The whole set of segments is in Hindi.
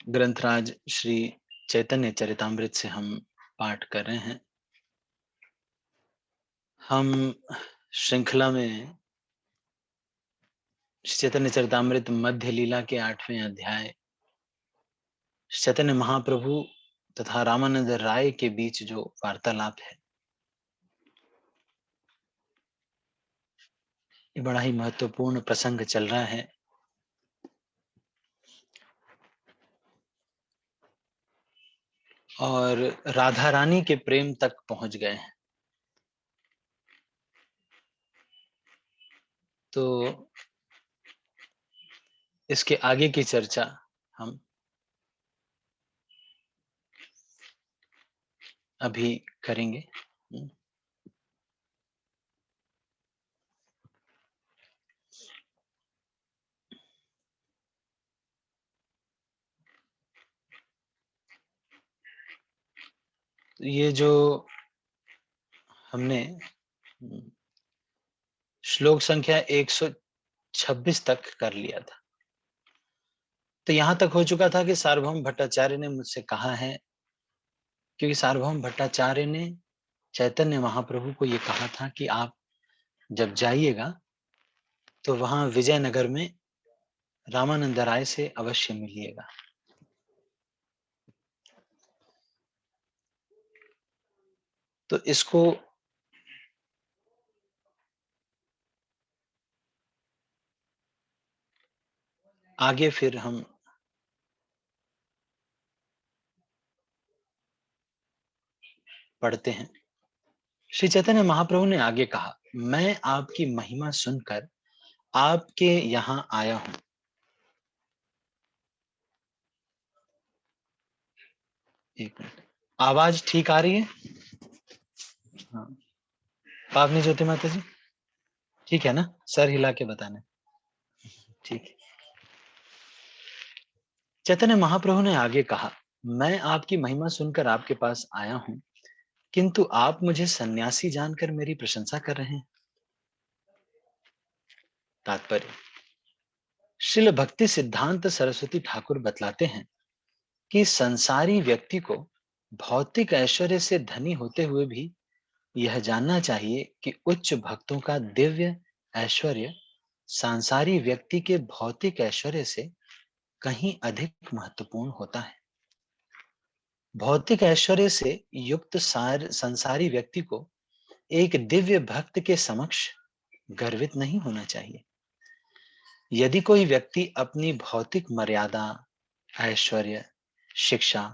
ग्रंथराज श्री चैतन्य चरितामृत से हम पाठ कर रहे हैं। हम श्रृंखला में श्री चैतन्य चरितामृत मध्य लीला के 8वें अध्याय चैतन्य महाप्रभु तथा रामानंद राय के बीच जो वार्तालाप है, ये बड़ा ही महत्वपूर्ण प्रसंग चल रहा है। और राधा रानी के प्रेम तक पहुंच गए हैं। तो इसके आगे की चर्चा हम अभी करेंगे। ये जो हमने श्लोक संख्या 126 तक कर लिया था, तो यहां तक हो चुका था कि सार्वभौम भट्टाचार्य ने मुझसे कहा है, क्योंकि सार्वभौम भट्टाचार्य ने चैतन्य महाप्रभु को ये कहा था कि आप जब जाइएगा तो वहां विजयनगर में रामानंद राय से अवश्य मिलिएगा। तो इसको आगे फिर हम पढ़ते हैं। श्री चैतन्य महाप्रभु ने आगे कहा, मैं आपकी महिमा सुनकर आपके यहां आया हूं। एक मिनट, आवाज ठीक आ रही है? हाँ, पावनी ज्योति माता जी ठीक है ना? सर हिला के बताना। ठीक है। चैतन्य महाप्रभु ने आगे कहा, मैं आपकी महिमा सुनकर आपके पास आया हूं, किंतु आप मुझे सन्यासी जानकर मेरी प्रशंसा कर रहे हैं। तात्पर्य, श्रील भक्ति सिद्धांत सरस्वती ठाकुर बतलाते हैं कि संसारी व्यक्ति को भौतिक ऐश्वर्य से धनी होते हुए भी यह जानना चाहिए कि उच्च भक्तों का दिव्य ऐश्वर्य सांसारी व्यक्ति के भौतिक ऐश्वर्य से कहीं अधिक महत्वपूर्ण होता है। भौतिक ऐश्वर्य से युक्त संसारी व्यक्ति को एक दिव्य भक्त के समक्ष गर्वित नहीं होना चाहिए। यदि कोई व्यक्ति अपनी भौतिक मर्यादा, ऐश्वर्य, शिक्षा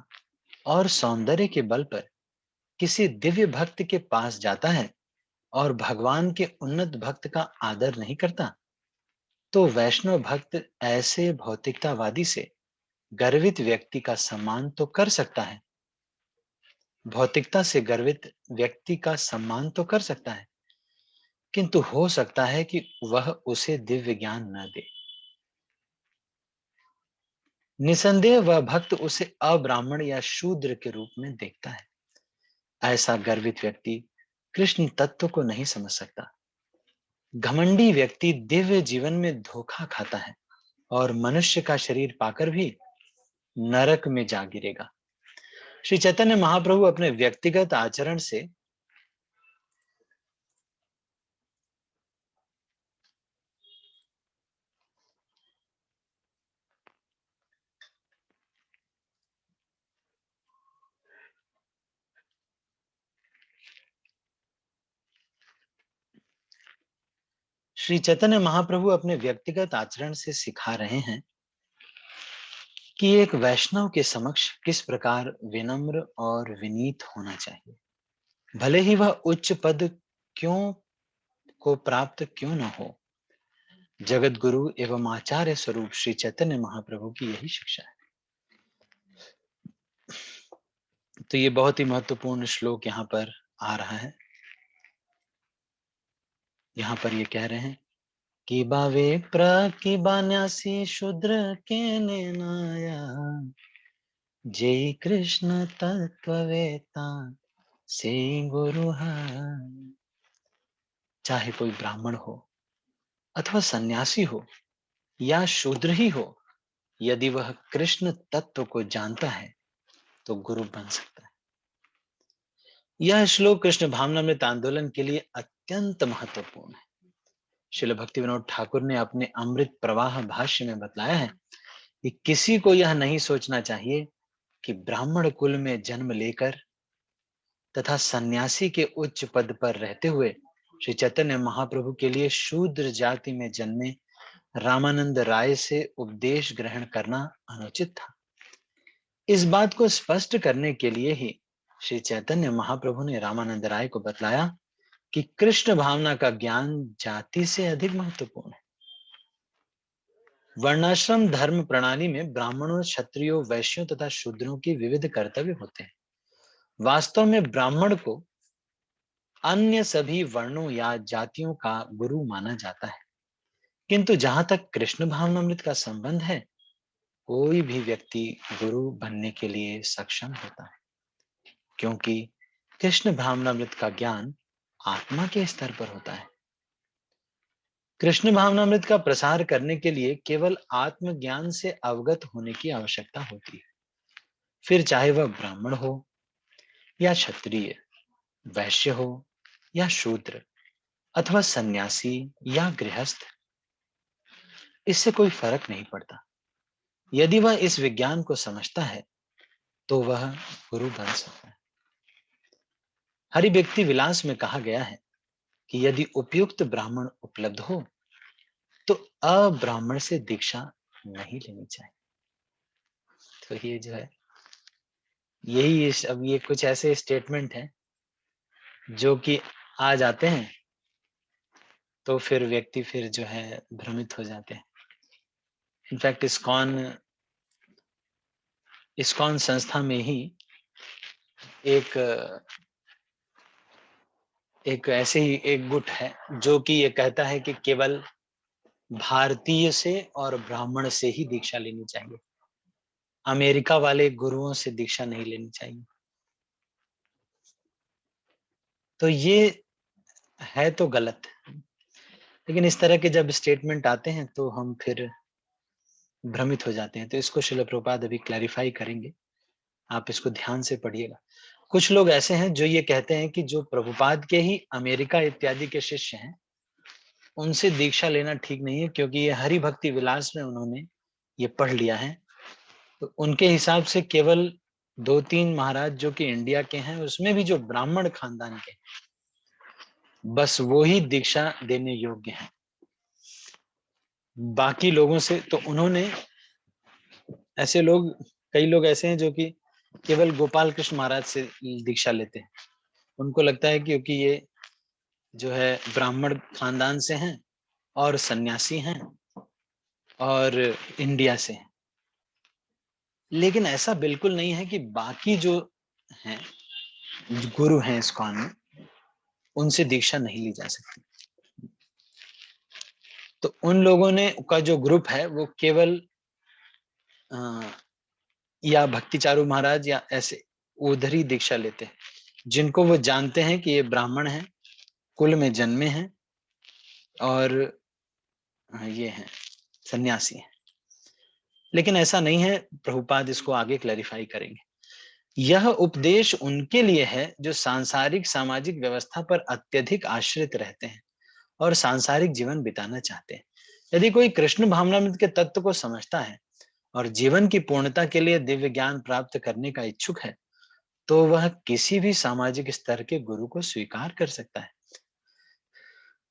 और सौंदर्य के बल पर किसी दिव्य भक्त के पास जाता है और भगवान के उन्नत भक्त का आदर नहीं करता, तो वैष्णव भक्त ऐसे भौतिकतावादी से गर्वित व्यक्ति का सम्मान तो कर सकता है, भौतिकता से गर्वित व्यक्ति का सम्मान तो कर सकता है, किंतु हो सकता है कि वह उसे दिव्य ज्ञान न दे। निसंदेह वह भक्त उसे अब्राह्मण या शूद्र के रूप में देखता है। ऐसा गर्वित व्यक्ति कृष्ण तत्व को नहीं समझ सकता। घमंडी व्यक्ति दिव्य जीवन में धोखा खाता है और मनुष्य का शरीर पाकर भी नरक में जा गिरेगा। श्री चैतन्य महाप्रभु अपने व्यक्तिगत आचरण से श्री चैतन्य महाप्रभु अपने व्यक्तिगत आचरण से सिखा रहे हैं कि एक वैष्णव के समक्ष किस प्रकार विनम्र और विनीत होना चाहिए, भले ही वह उच्च पद क्यों को प्राप्त क्यों न हो। जगत गुरु एवं आचार्य स्वरूप श्री चैतन्य महाप्रभु की यही शिक्षा है। तो ये बहुत ही महत्वपूर्ण श्लोक यहाँ पर आ रहा है। यहाँ पर ये कह रहे हैं कि बावे प्र की बान्यासी शूद्र के नाया जय कृष्ण तत्ववेता से गुरु है। चाहे कोई ब्राह्मण हो अथवा सन्यासी हो या शूद्र ही हो, यदि वह कृष्ण तत्व को जानता है तो गुरु बन सकता है। यह श्लोक कृष्ण भावनामृत आंदोलन के लिए अत्यंत महत्वपूर्ण है। श्रील भक्ति विनोद ठाकुर ने अपने अमृत प्रवाह भाष्य में बतलाया है कि किसी को यह नहीं सोचना चाहिए कि ब्राह्मण कुल में जन्म लेकर तथा सन्यासी के उच्च पद पर रहते हुए श्री चैतन्य महाप्रभु के लिए शूद्र जाति में जन्मे रामानंद राय से उपदेश ग्रहण करना अनुचित था। इस बात को स्पष्ट करने के लिए ही श्री चैतन्य महाप्रभु ने रामानंद राय को बतलाया कि कृष्ण भावना का ज्ञान जाति से अधिक महत्वपूर्ण है। वर्णाश्रम धर्म प्रणाली में ब्राह्मणों, क्षत्रियों, वैश्यों तथा शूद्रों की विविध कर्तव्य होते हैं। वास्तव में ब्राह्मण को अन्य सभी वर्णों या जातियों का गुरु माना जाता है, किंतु जहां तक कृष्ण भावनामृत का संबंध है, कोई भी व्यक्ति गुरु बनने के लिए सक्षम होता है, क्योंकि कृष्ण भावनामृत का ज्ञान आत्मा के स्तर पर होता है। कृष्ण भावनामृत का प्रसार करने के लिए केवल आत्मज्ञान से अवगत होने की आवश्यकता होती है, फिर चाहे वह ब्राह्मण हो या क्षत्रिय, वैश्य हो या शूद्र, अथवा सन्यासी या गृहस्थ, इससे कोई फर्क नहीं पड़ता। यदि वह इस विज्ञान को समझता है तो वह गुरु बन सकता है। हरि व्यक्ति विलास में कहा गया है कि यदि उपयुक्त ब्राह्मण उपलब्ध हो तो अब्राह्मण से दीक्षा नहीं लेनी चाहिए। तो ये जो है, अब ये कुछ ऐसे स्टेटमेंट हैं जो कि आ जाते हैं तो फिर व्यक्ति फिर जो है भ्रमित हो जाते हैं। इनफैक्ट इस्कॉन संस्था में ही एक एक ऐसे ही एक गुट है जो कि ये कहता है कि केवल भारतीय से और ब्राह्मण से ही दीक्षा लेनी चाहिए, अमेरिका वाले गुरुओं से दीक्षा नहीं लेनी चाहिए। तो ये है तो गलत, लेकिन इस तरह के जब स्टेटमेंट आते हैं तो हम फिर भ्रमित हो जाते हैं। तो इसको श्रील प्रभुपाद अभी क्लैरिफाई करेंगे, आप इसको ध्यान से पढ़िएगा। कुछ लोग ऐसे हैं जो ये कहते हैं कि जो प्रभुपाद के ही अमेरिका इत्यादि के शिष्य हैं, उनसे दीक्षा लेना ठीक नहीं है, क्योंकि ये हरि भक्ति विलास में उन्होंने ये पढ़ लिया है। तो उनके हिसाब से केवल 2-3 महाराज जो कि इंडिया के हैं, उसमें भी जो ब्राह्मण खानदान के, बस वो ही दीक्षा देने योग्य हैं। बाकी लोगों से तो उन्होंने ऐसे लोग, कई लोग ऐसे हैं जो कि केवल गोपाल कृष्ण महाराज से दीक्षा लेते हैं। उनको लगता है क्योंकि ये जो है ब्राह्मण खानदान से हैं और सन्यासी हैं और इंडिया से हैं। लेकिन ऐसा बिल्कुल नहीं है कि बाकी जो हैं, गुरु हैं इस्कॉन में, उनसे दीक्षा नहीं ली जा सकती। तो उन लोगों ने का जो ग्रुप है वो केवल या भक्ति चारू महाराज या ऐसे उधर ही दीक्षा लेते हैं, जिनको वो जानते हैं कि ये ब्राह्मण हैं, कुल में जन्मे हैं और ये हैं सन्यासी हैं। लेकिन ऐसा नहीं है, प्रभुपाद इसको आगे क्लैरिफाई करेंगे। यह उपदेश उनके लिए है जो सांसारिक सामाजिक व्यवस्था पर अत्यधिक आश्रित रहते हैं और सांसारिक जीवन बिताना चाहते हैं। यदि कोई कृष्ण भावनामृत के तत्व को समझता है और जीवन की पूर्णता के लिए दिव्य ज्ञान प्राप्त करने का इच्छुक है, तो वह किसी भी सामाजिक स्तर के गुरु को स्वीकार कर सकता है,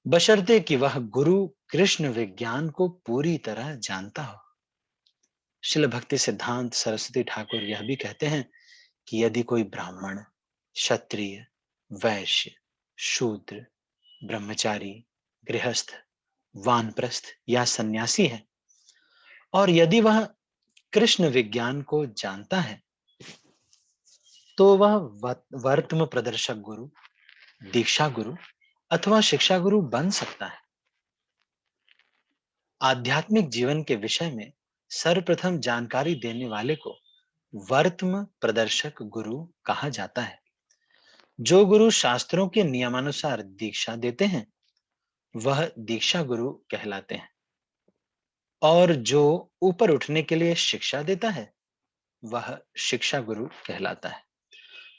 बशर्ते कि वह गुरु कृष्ण विज्ञान को पूरी तरह जानता हो। शिल भक्ति सिद्धांत सरस्वती ठाकुर यह भी कहते हैं कि यदि कोई ब्राह्मण, क्षत्रिय, वैश्य, शूद्र, ब्रह्मचारी, गृहस्थ, वानप्रस्थ या सन्यासी है और यदि वह कृष्ण विज्ञान को जानता है, तो वह वर्तम प्रदर्शक गुरु, दीक्षा गुरु अथवा शिक्षा गुरु बन सकता है। आध्यात्मिक जीवन के विषय में सर्वप्रथम जानकारी देने वाले को वर्तम प्रदर्शक गुरु कहा जाता है। जो गुरु शास्त्रों के नियमानुसार दीक्षा देते हैं, वह दीक्षा गुरु कहलाते हैं। और जो ऊपर उठने के लिए शिक्षा देता है वह शिक्षा गुरु कहलाता है।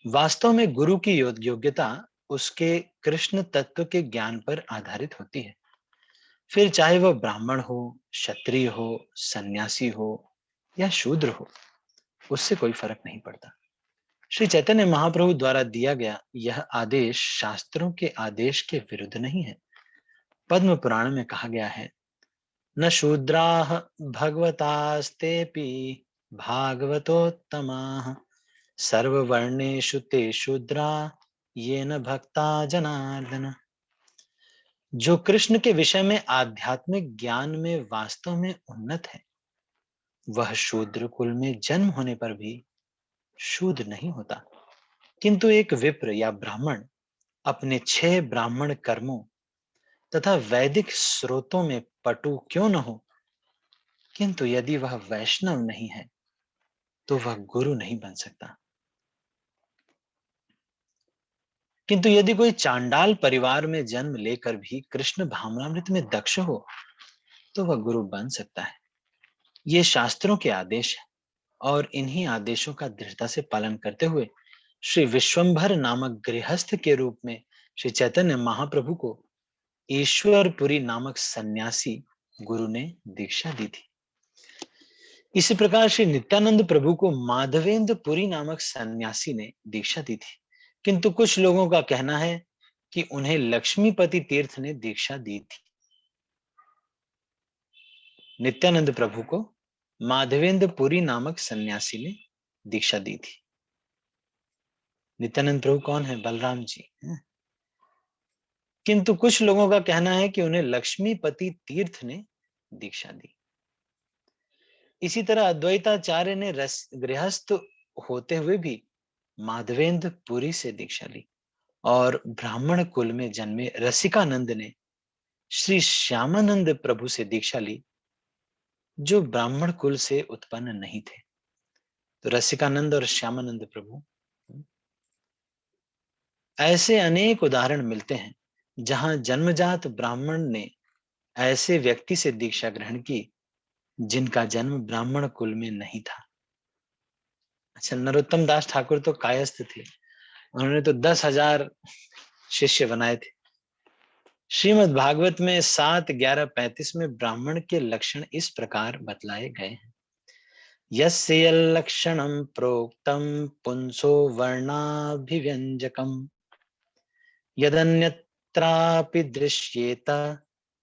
वास्तव में गुरु की योग्यता उसके कृष्ण तत्व के ज्ञान पर आधारित होती है। फिर चाहे वह ब्राह्मण हो, क्षत्रिय हो, सन्यासी हो या शूद्र हो, उससे कोई फर्क नहीं पड़ता। श्री चैतन्य महाप्रभु द्वारा दिया गया यह आदेश शास्त्रों के आदेश के विरुद्ध नहीं है। पद्म पुराण में कहा गया है, न शूद्राः भगवतास्तेऽपि भागवतोत्तमाः सर्ववर्णेषु ते शूद्रा येन भक्ता जनार्दन। जो कृष्ण के विषय में आध्यात्मिक ज्ञान में वास्तव में उन्नत है वह शूद्र कुल में जन्म होने पर भी शूद्र नहीं होता। किंतु एक विप्र या ब्राह्मण अपने 6 ब्राह्मण कर्मों तथा वैदिक स्रोतों में पटु क्यों न हो, किंतु यदि वह वैष्णव नहीं है तो वह गुरु नहीं बन सकता। किंतु यदि कोई चांडाल परिवार में जन्म लेकर भी कृष्ण भावनामृत में दक्ष हो तो वह गुरु बन सकता है। ये शास्त्रों के आदेश है और इन्हीं आदेशों का दृढ़ता से पालन करते हुए श्री विश्वंभर नामक गृहस्थ के रूप में श्री चैतन्य महाप्रभु को ईश्वरपुरी नामक सन्यासी गुरु ने दीक्षा दी थी। इसी प्रकार श्री नित्यानंद प्रभु को माधवेंद्र पुरी नामक सन्यासी ने दीक्षा दी थी। किंतु कुछ लोगों का कहना है कि उन्हें लक्ष्मीपति तीर्थ ने दीक्षा दी थी। नित्यानंद प्रभु को माधवेंद्र पुरी नामक सन्यासी ने दीक्षा दी थी। नित्यानंद प्रभु कौन है? बलराम जी। किंतु कुछ लोगों का कहना है कि उन्हें लक्ष्मीपति तीर्थ ने दीक्षा दी। इसी तरह अद्वैताचार्य ने गृहस्थ होते हुए भी माधवेंद्र पुरी से दीक्षा ली और ब्राह्मण कुल में जन्मे रसिकानंद ने श्री श्यामानंद प्रभु से दीक्षा ली जो ब्राह्मण कुल से उत्पन्न नहीं थे। तो रसिकानंद और श्यामानंद प्रभु, ऐसे अनेक उदाहरण मिलते हैं जहां जन्मजात ब्राह्मण ने ऐसे व्यक्ति से दीक्षा ग्रहण की जिनका जन्म ब्राह्मण कुल में नहीं था। अच्छा, नरोत्तम दास ठाकुर तो कायस्थ थे, उन्होंने तो 10,000 शिष्य बनाए थे। श्रीमद् भागवत में 7:11-35 में ब्राह्मण के लक्षण इस प्रकार बतलाए गए हैं। यस्य लक्षणम प्रोक्तम पुंसो वर्णाभिव्यंजकम यदन्यत्रापि दृश्येत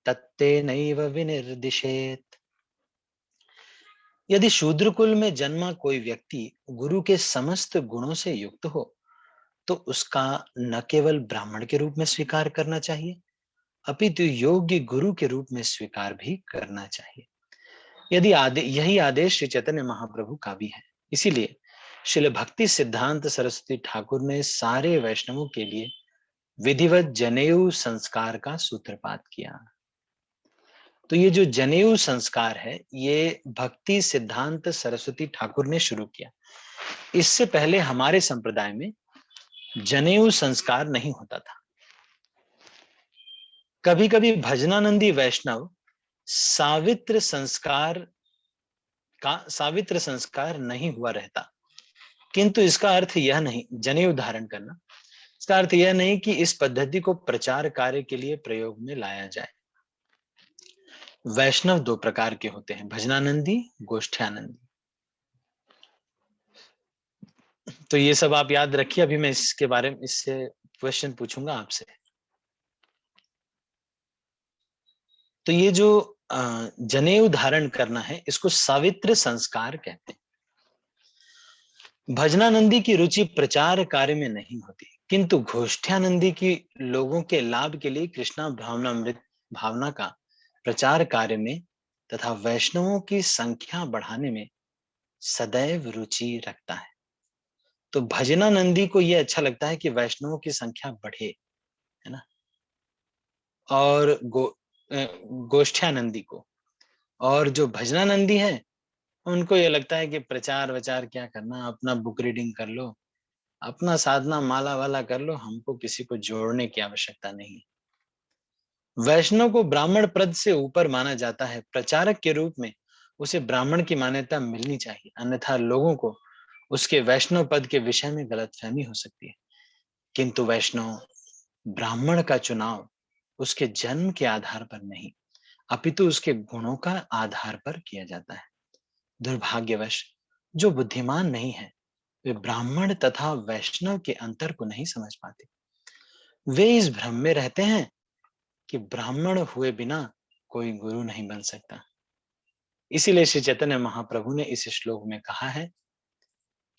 तत्तेनैव विनिर्दिशेत। यदि शूद्र कुल में जन्मा कोई व्यक्ति गुरु के समस्त गुणों से युक्त हो तो उसका न केवल ब्राह्मण के रूप में स्वीकार करना चाहिए अपितु योग्य गुरु के रूप में स्वीकार भी करना चाहिए। यही आदेश श्री चैतन्य महाप्रभु का भी है। इसीलिए श्रील भक्ति सिद्धांत सरस्वती ठाकुर ने सारे वैष्णवों के लिए विधिवत जनेऊ संस्कार का सूत्रपात किया। तो ये जो जनेऊ संस्कार है ये भक्ति सिद्धांत सरस्वती ठाकुर ने शुरू किया। इससे पहले हमारे संप्रदाय में जनेऊ संस्कार नहीं होता था। कभी कभी भजनानंदी वैष्णव सावित्र संस्कार नहीं हुआ रहता, किंतु इसका अर्थ यह नहीं, जनेऊ धारण करना, इसका अर्थ यह नहीं कि इस पद्धति को प्रचार कार्य के लिए प्रयोग में लाया जाए। वैष्णव 2 प्रकार के होते हैं, भजनानंदी, गोष्ठ्यानंदी। तो ये सब आप याद रखिए। अभी मैं इसके बारे में इससे क्वेश्चन पूछूंगा आपसे। तो ये जो जनेऊ धारण करना है इसको सावित्र संस्कार कहते हैं। भजनानंदी की रुचि प्रचार कार्य में नहीं होती, किंतु घोष्ठ्यानंदी की लोगों के लाभ के लिए कृष्णा भावनामृत भावना का प्रचार कार्य में तथा वैष्णवों की संख्या बढ़ाने में सदैव रुचि रखता है। तो भजनानंदी को यह अच्छा लगता है कि वैष्णवों की संख्या बढ़े, है ना। और गोष्ठ्यानंदी को, और जो भजनानंदी है उनको ये लगता है कि प्रचार वचार क्या करना, अपना बुक रीडिंग कर लो, अपना साधना माला वाला कर लो, हमको किसी को जोड़ने की आवश्यकता नहीं। वैष्णव को ब्राह्मण पद से ऊपर माना जाता है। प्रचारक के रूप में उसे ब्राह्मण की मान्यता मिलनी चाहिए, अन्यथा लोगों को उसके वैष्णव पद के विषय में गलतफहमी हो सकती है। किंतु वैष्णव ब्राह्मण का चुनाव उसके जन्म के आधार पर नहीं, अपितु उसके गुणों का आधार पर किया जाता है। दुर्भाग्यवश जो बुद्धिमान नहीं है, वे ब्राह्मण तथा वैष्णव के अंतर को नहीं समझ पाते। वे इस भ्रम में रहते हैं कि ब्राह्मण हुए बिना कोई गुरु नहीं बन सकता। इसीलिए श्री चैतन्य महाप्रभु ने इस श्लोक में कहा है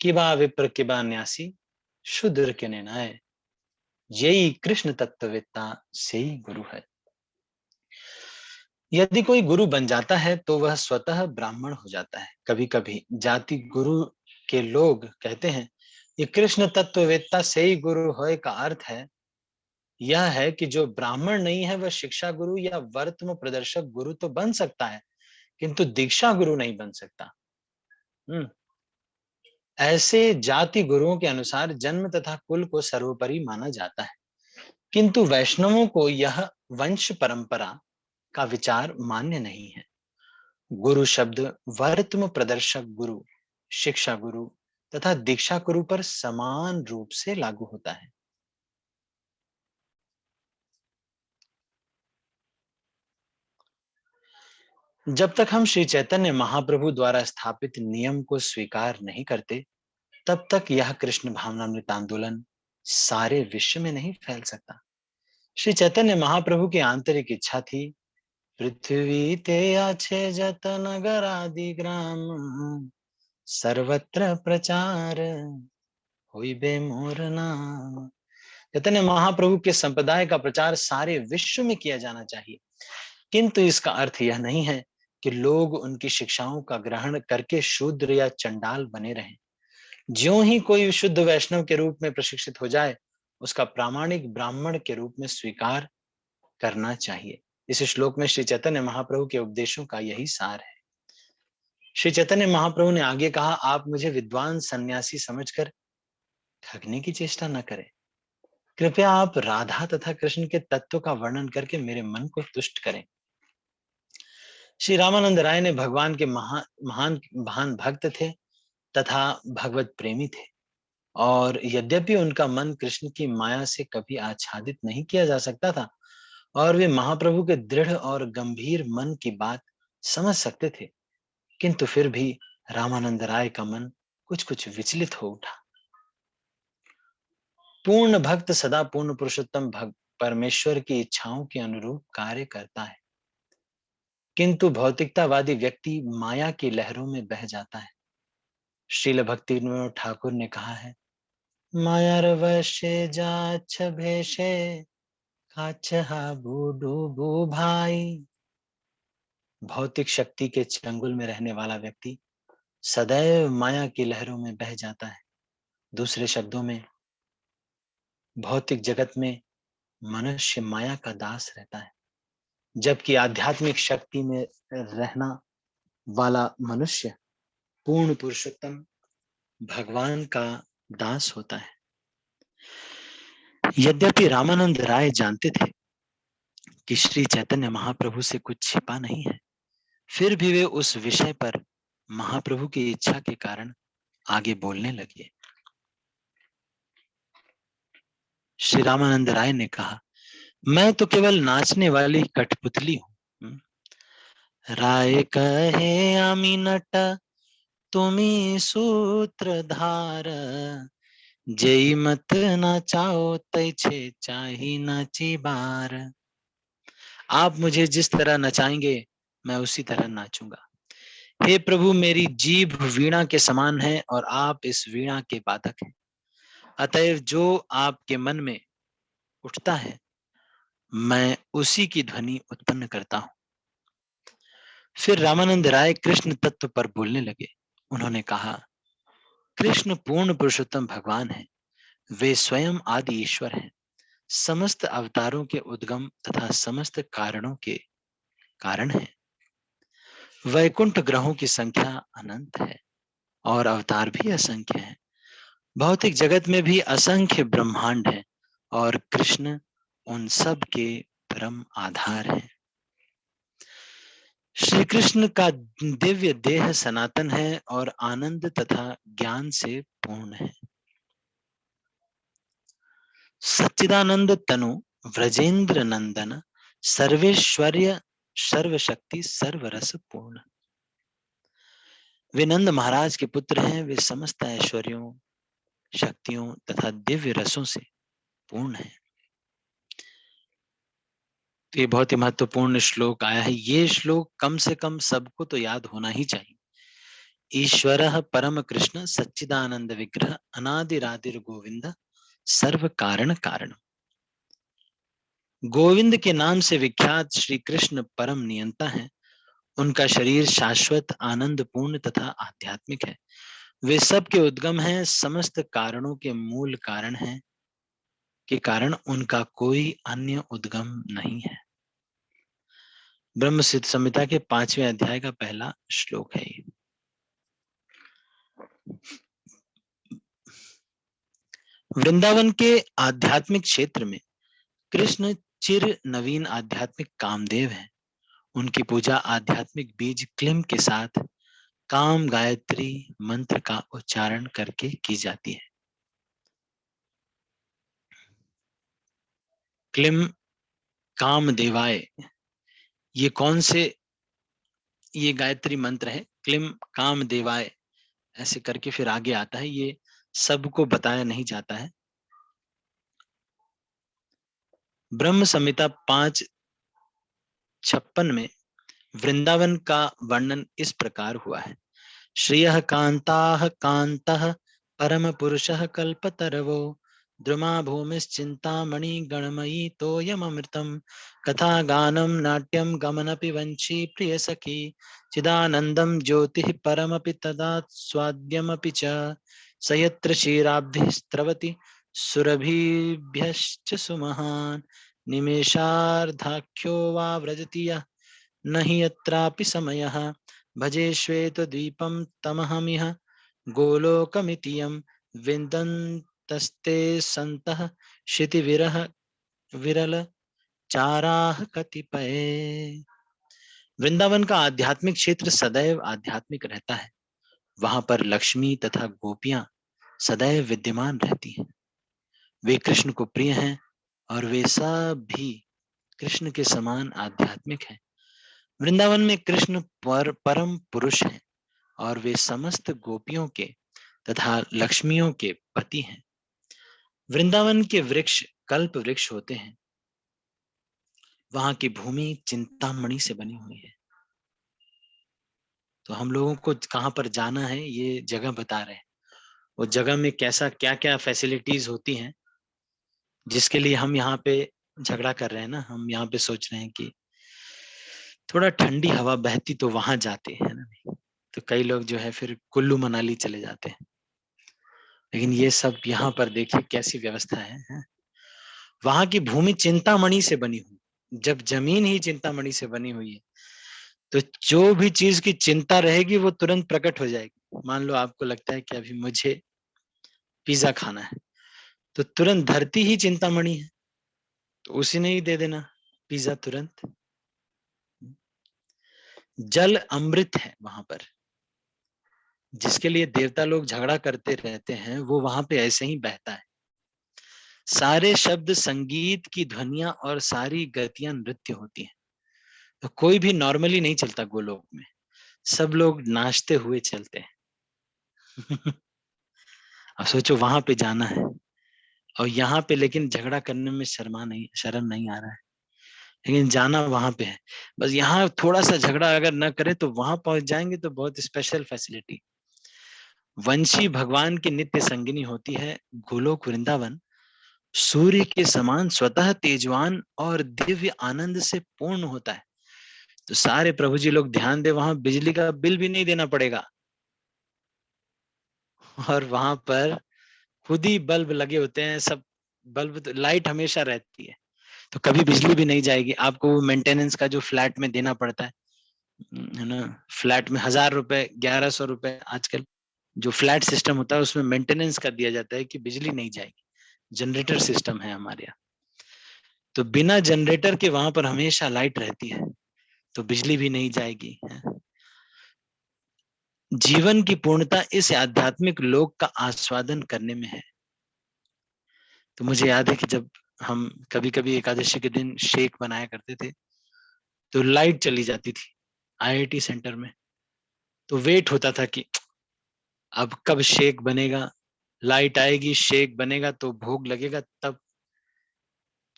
कि बा विप्र के बा न्यासी शूद्र के निर्णय, यही कृष्ण तत्ववेत्ता से ही गुरु है। यदि कोई गुरु बन जाता है तो वह स्वतः ब्राह्मण हो जाता है। कभी कभी जाति गुरु के लोग कहते हैं ये कृष्ण तत्ववेत्ता से ही गुरु होए का अर्थ है यह है कि जो ब्राह्मण नहीं है वह शिक्षा गुरु या वर्तम प्रदर्शक गुरु तो बन सकता है, किंतु दीक्षा गुरु नहीं बन सकता। ऐसे जाति गुरुओं के अनुसार जन्म तथा कुल को सर्वोपरि माना जाता है, किंतु वैष्णवों को यह वंश परंपरा का विचार मान्य नहीं है। गुरु शब्द वर्तम प्रदर्शक गुरु, शिक्षा गुरु तथा दीक्षा गुरु पर समान रूप से लागू होता है। जब तक हम श्री चैतन्य महाप्रभु द्वारा स्थापित नियम को स्वीकार नहीं करते, तब तक यह कृष्ण भावनामृत आंदोलन सारे विश्व में नहीं फैल सकता। श्री चैतन्य महाप्रभु की आंतरिक इच्छा थी, पृथ्वी ते अच्छे जत नगर आदि ग्राम, सर्वत्र प्रचार होइबे मोर नाम। चैतन्य महाप्रभु के संप्रदाय का प्रचार सारे विश्व में किया जाना चाहिए, किंतु इसका अर्थ यह नहीं है कि लोग उनकी शिक्षाओं का ग्रहण करके शूद्र या चंडाल बने रहें। ज्यों ही कोई शुद्ध वैष्णव के रूप में प्रशिक्षित हो जाए, उसका प्रामाणिक ब्राह्मण के रूप में स्वीकार करना चाहिए। इस श्लोक में श्री चैतन्य महाप्रभु के उपदेशों का यही सार है। श्री चैतन्य महाप्रभु ने आगे कहा, आप मुझे विद्वान सन्यासी समझकर ठगने की चेष्टा न करें। कृपया आप राधा तथा कृष्ण के तत्व का वर्णन करके मेरे मन को तुष्ट करें। श्री रामानंद राय ने भगवान के महान महान भक्त थे तथा भगवत प्रेमी थे, और यद्यपि उनका मन कृष्ण की माया से कभी आच्छादित नहीं किया जा सकता था और वे महाप्रभु के दृढ़ और गंभीर मन की बात समझ सकते थे, किंतु फिर भी रामानंद राय का मन कुछ कुछ विचलित हो उठा। पूर्ण भक्त सदा पूर्ण पुरुषोत्तम परमेश्वर की इच्छाओं के अनुरूप कार्य करता है, किंतु भौतिकतावादी व्यक्ति माया की लहरों में बह जाता है। श्रील भक्ति विनोद ठाकुर ने कहा है, मायार वशे जाछ भेषे काछहा बूडूबू भाई। भौतिक शक्ति के चंगुल में रहने वाला व्यक्ति सदैव माया की लहरों में बह जाता है। दूसरे शब्दों में, भौतिक जगत में मनुष्य माया का दास रहता है, जबकि आध्यात्मिक शक्ति में रहना वाला मनुष्य पूर्ण पुरुषोत्तम भगवान का दास होता है। यद्यपि रामानंद राय जानते थे कि श्री चैतन्य महाप्रभु से कुछ छिपा नहीं है, फिर भी वे उस विषय पर महाप्रभु की इच्छा के कारण आगे बोलने लगे। श्री रामानंद राय ने कहा, मैं तो केवल नाचने वाली कठपुतली हूं। राय कहे आमी नट तुम्ही सूत्रधार, जेई मत नाचाओ तैछे चाही नाची बार। आप मुझे जिस तरह नचाएंगे मैं उसी तरह नाचूंगा। हे प्रभु, मेरी जीभ वीणा के समान है और आप इस वीणा के वादक हैं, अतएव जो आपके मन में उठता है मैं उसी की ध्वनि उत्पन्न करता हूं। फिर रामानंद राय कृष्ण तत्व पर बोलने लगे। उन्होंने कहा, कृष्ण पूर्ण पुरुषोत्तम भगवान है, वे स्वयं आदि ईश्वर हैं, समस्त अवतारों के उद्गम तथा समस्त कारणों के कारण हैं। वैकुंठ ग्रहों की संख्या अनंत है और अवतार भी असंख्य हैं। भौतिक जगत में भी असंख्य ब्रह्मांड हैं और कृष्ण उन सब के परम आधार है। श्री कृष्ण का दिव्य देह सनातन है और आनंद तथा ज्ञान से पूर्ण है। सच्चिदानंद तनु व्रजेंद्र नंदन सर्वेश्वर्य सर्वशक्ति सर्वरस पूर्ण। वे नंद महाराज के पुत्र हैं, वे समस्त ऐश्वर्यों, शक्तियों तथा दिव्य रसों से पूर्ण है। तो ये बहुत ही महत्वपूर्ण श्लोक आया है। ये श्लोक कम से कम सबको तो याद होना ही चाहिए। ईश्वरः परम कृष्ण सच्चिदानंद विग्रह अनादिरादिर गोविंद सर्व कारण कारण। गोविंद के नाम से विख्यात श्री कृष्ण परम नियंता है। उनका शरीर शाश्वत आनंद पूर्ण तथा आध्यात्मिक है। वे सब के उद्गम हैं, समस्त कारणों के मूल कारण हैं, के कारण उनका कोई अन्य उद्गम नहीं है। ब्रह्म सिद्ध संहिता के 5वें अध्याय का पहला श्लोक है ये। वृंदावन के आध्यात्मिक क्षेत्र में कृष्ण चिर नवीन आध्यात्मिक कामदेव हैं। उनकी पूजा आध्यात्मिक बीज क्लीम के साथ काम गायत्री मंत्र का उच्चारण करके की जाती है। क्लीम काम देवाय, ये कौन से, ये गायत्री मंत्र है। क्लीम काम देवाय ऐसे करके फिर आगे आता है। ये सबको बताया नहीं जाता है। ब्रह्म संहिता 5:56 में वृंदावन का वर्णन इस प्रकार हुआ है। श्रियः कांताः कांतः परम पुरुषः कल्पतरवो द्रुमा भूमिश्चिंतामणि गणमयी तोयमृतम कथा गानम नाट्यम गमनपि वंशी प्रिय सखी चिदानंदम ज्योतिः परमपि तदा स्वाद्यमपि च सयत्र क्षीराब्धिः स्रवति सुरभिभ्यश्च सुमहान् निमेषार्धाख्यो वा व्रजति यः न हि यत्रापि समयः भजे श्वेतद्वीपं तमहमिह गोलोकमितियं विन्दन्तस्ते सन्तः क्षितिविरह विरल चाराः कतिपय। वृंदावन का आध्यात्मिक क्षेत्र सदैव आध्यात्मिक रहता है। वहां पर लक्ष्मी तथा गोपियां सदैव विद्यमान रहती हैं। वे कृष्ण को प्रिय हैं और वे सब भी कृष्ण के समान आध्यात्मिक हैं। वृंदावन में कृष्ण परम पुरुष हैं और वे समस्त गोपियों के तथा लक्ष्मियों के पति हैं। वृंदावन के वृक्ष कल्प वृक्ष होते हैं। वहां की भूमि चिंतामणि से बनी हुई है। तो हम लोगों को कहाँ पर जाना है ये जगह बता रहे हैं। वो जगह में कैसा क्या क्या फैसिलिटीज होती हैं, जिसके लिए हम यहाँ पे झगड़ा कर रहे हैं ना। हम यहाँ पे सोच रहे हैं कि थोड़ा ठंडी हवा बहती तो वहां जाते हैं ना। तो कई लोग जो है फिर कुल्लू मनाली चले जाते हैं। लेकिन ये सब यहाँ पर देखिए कैसी व्यवस्था है? वहां की भूमि चिंतामणि से बनी हुई। जब जमीन ही चिंतामणि से बनी हुई है तो जो भी चीज की चिंता रहेगी वो तुरंत प्रकट हो जाएगी। मान लो आपको लगता है कि अभी मुझे पिज्जा खाना है, तो तुरंत धरती ही चिंतामणि है, तो उसी ने ही दे देना पिज्जा तुरंत। जल अमृत है वहां पर, जिसके लिए देवता लोग झगड़ा करते रहते हैं, वो वहां पे ऐसे ही बहता है। सारे शब्द संगीत की ध्वनियां और सारी गतियां नृत्य होती हैं। तो कोई भी नॉर्मली नहीं चलता गोलोक में, सब लोग नाचते हुए चलते हैं। अब सोचो वहां पे जाना है और यहाँ पे लेकिन झगड़ा करने में शर्म नहीं आ रहा है, लेकिन जाना वहां पे है। बस यहाँ थोड़ा सा झगड़ा अगर न करे तो वहां पहुंच जाएंगे तो बहुत स्पेशल फैसिलिटी। वंशी भगवान की नित्य संगिनी होती है। गोलोक वृंदावन सूर्य के समान स्वतः तेजवान और दिव्य आनंद से पूर्ण होता है। तो सारे प्रभु जी लोग ध्यान दे, वहां बिजली का बिल भी नहीं देना पड़ेगा और वहां पर खुद ही बल्ब लगे होते हैं। सब बल्ब तो लाइट हमेशा रहती है, तो कभी बिजली भी नहीं जाएगी। आपको वो मेंटेनेंस का जो फ्लैट में देना पड़ता है ना, फ्लैट में 1000 रुपए 1100 रुपए आजकल जो फ्लैट सिस्टम होता है उसमें मेंटेनेंस का दिया जाता है कि बिजली नहीं जाएगी। जनरेटर सिस्टम है हमारे यहाँ। तो बिना जनरेटर के वहां पर हमेशा लाइट रहती है, तो बिजली भी नहीं जाएगी। जीवन की पूर्णता इस आध्यात्मिक लोक का आस्वादन करने में है। तो मुझे याद है कि जब हम कभी कभी एकादशी के दिन शेक बनाया करते थे, तो लाइट चली जाती थी आईआईटी सेंटर में, तो वेट होता था कि अब कब शेक बनेगा, लाइट आएगी, शेक बनेगा तो भोग लगेगा, तब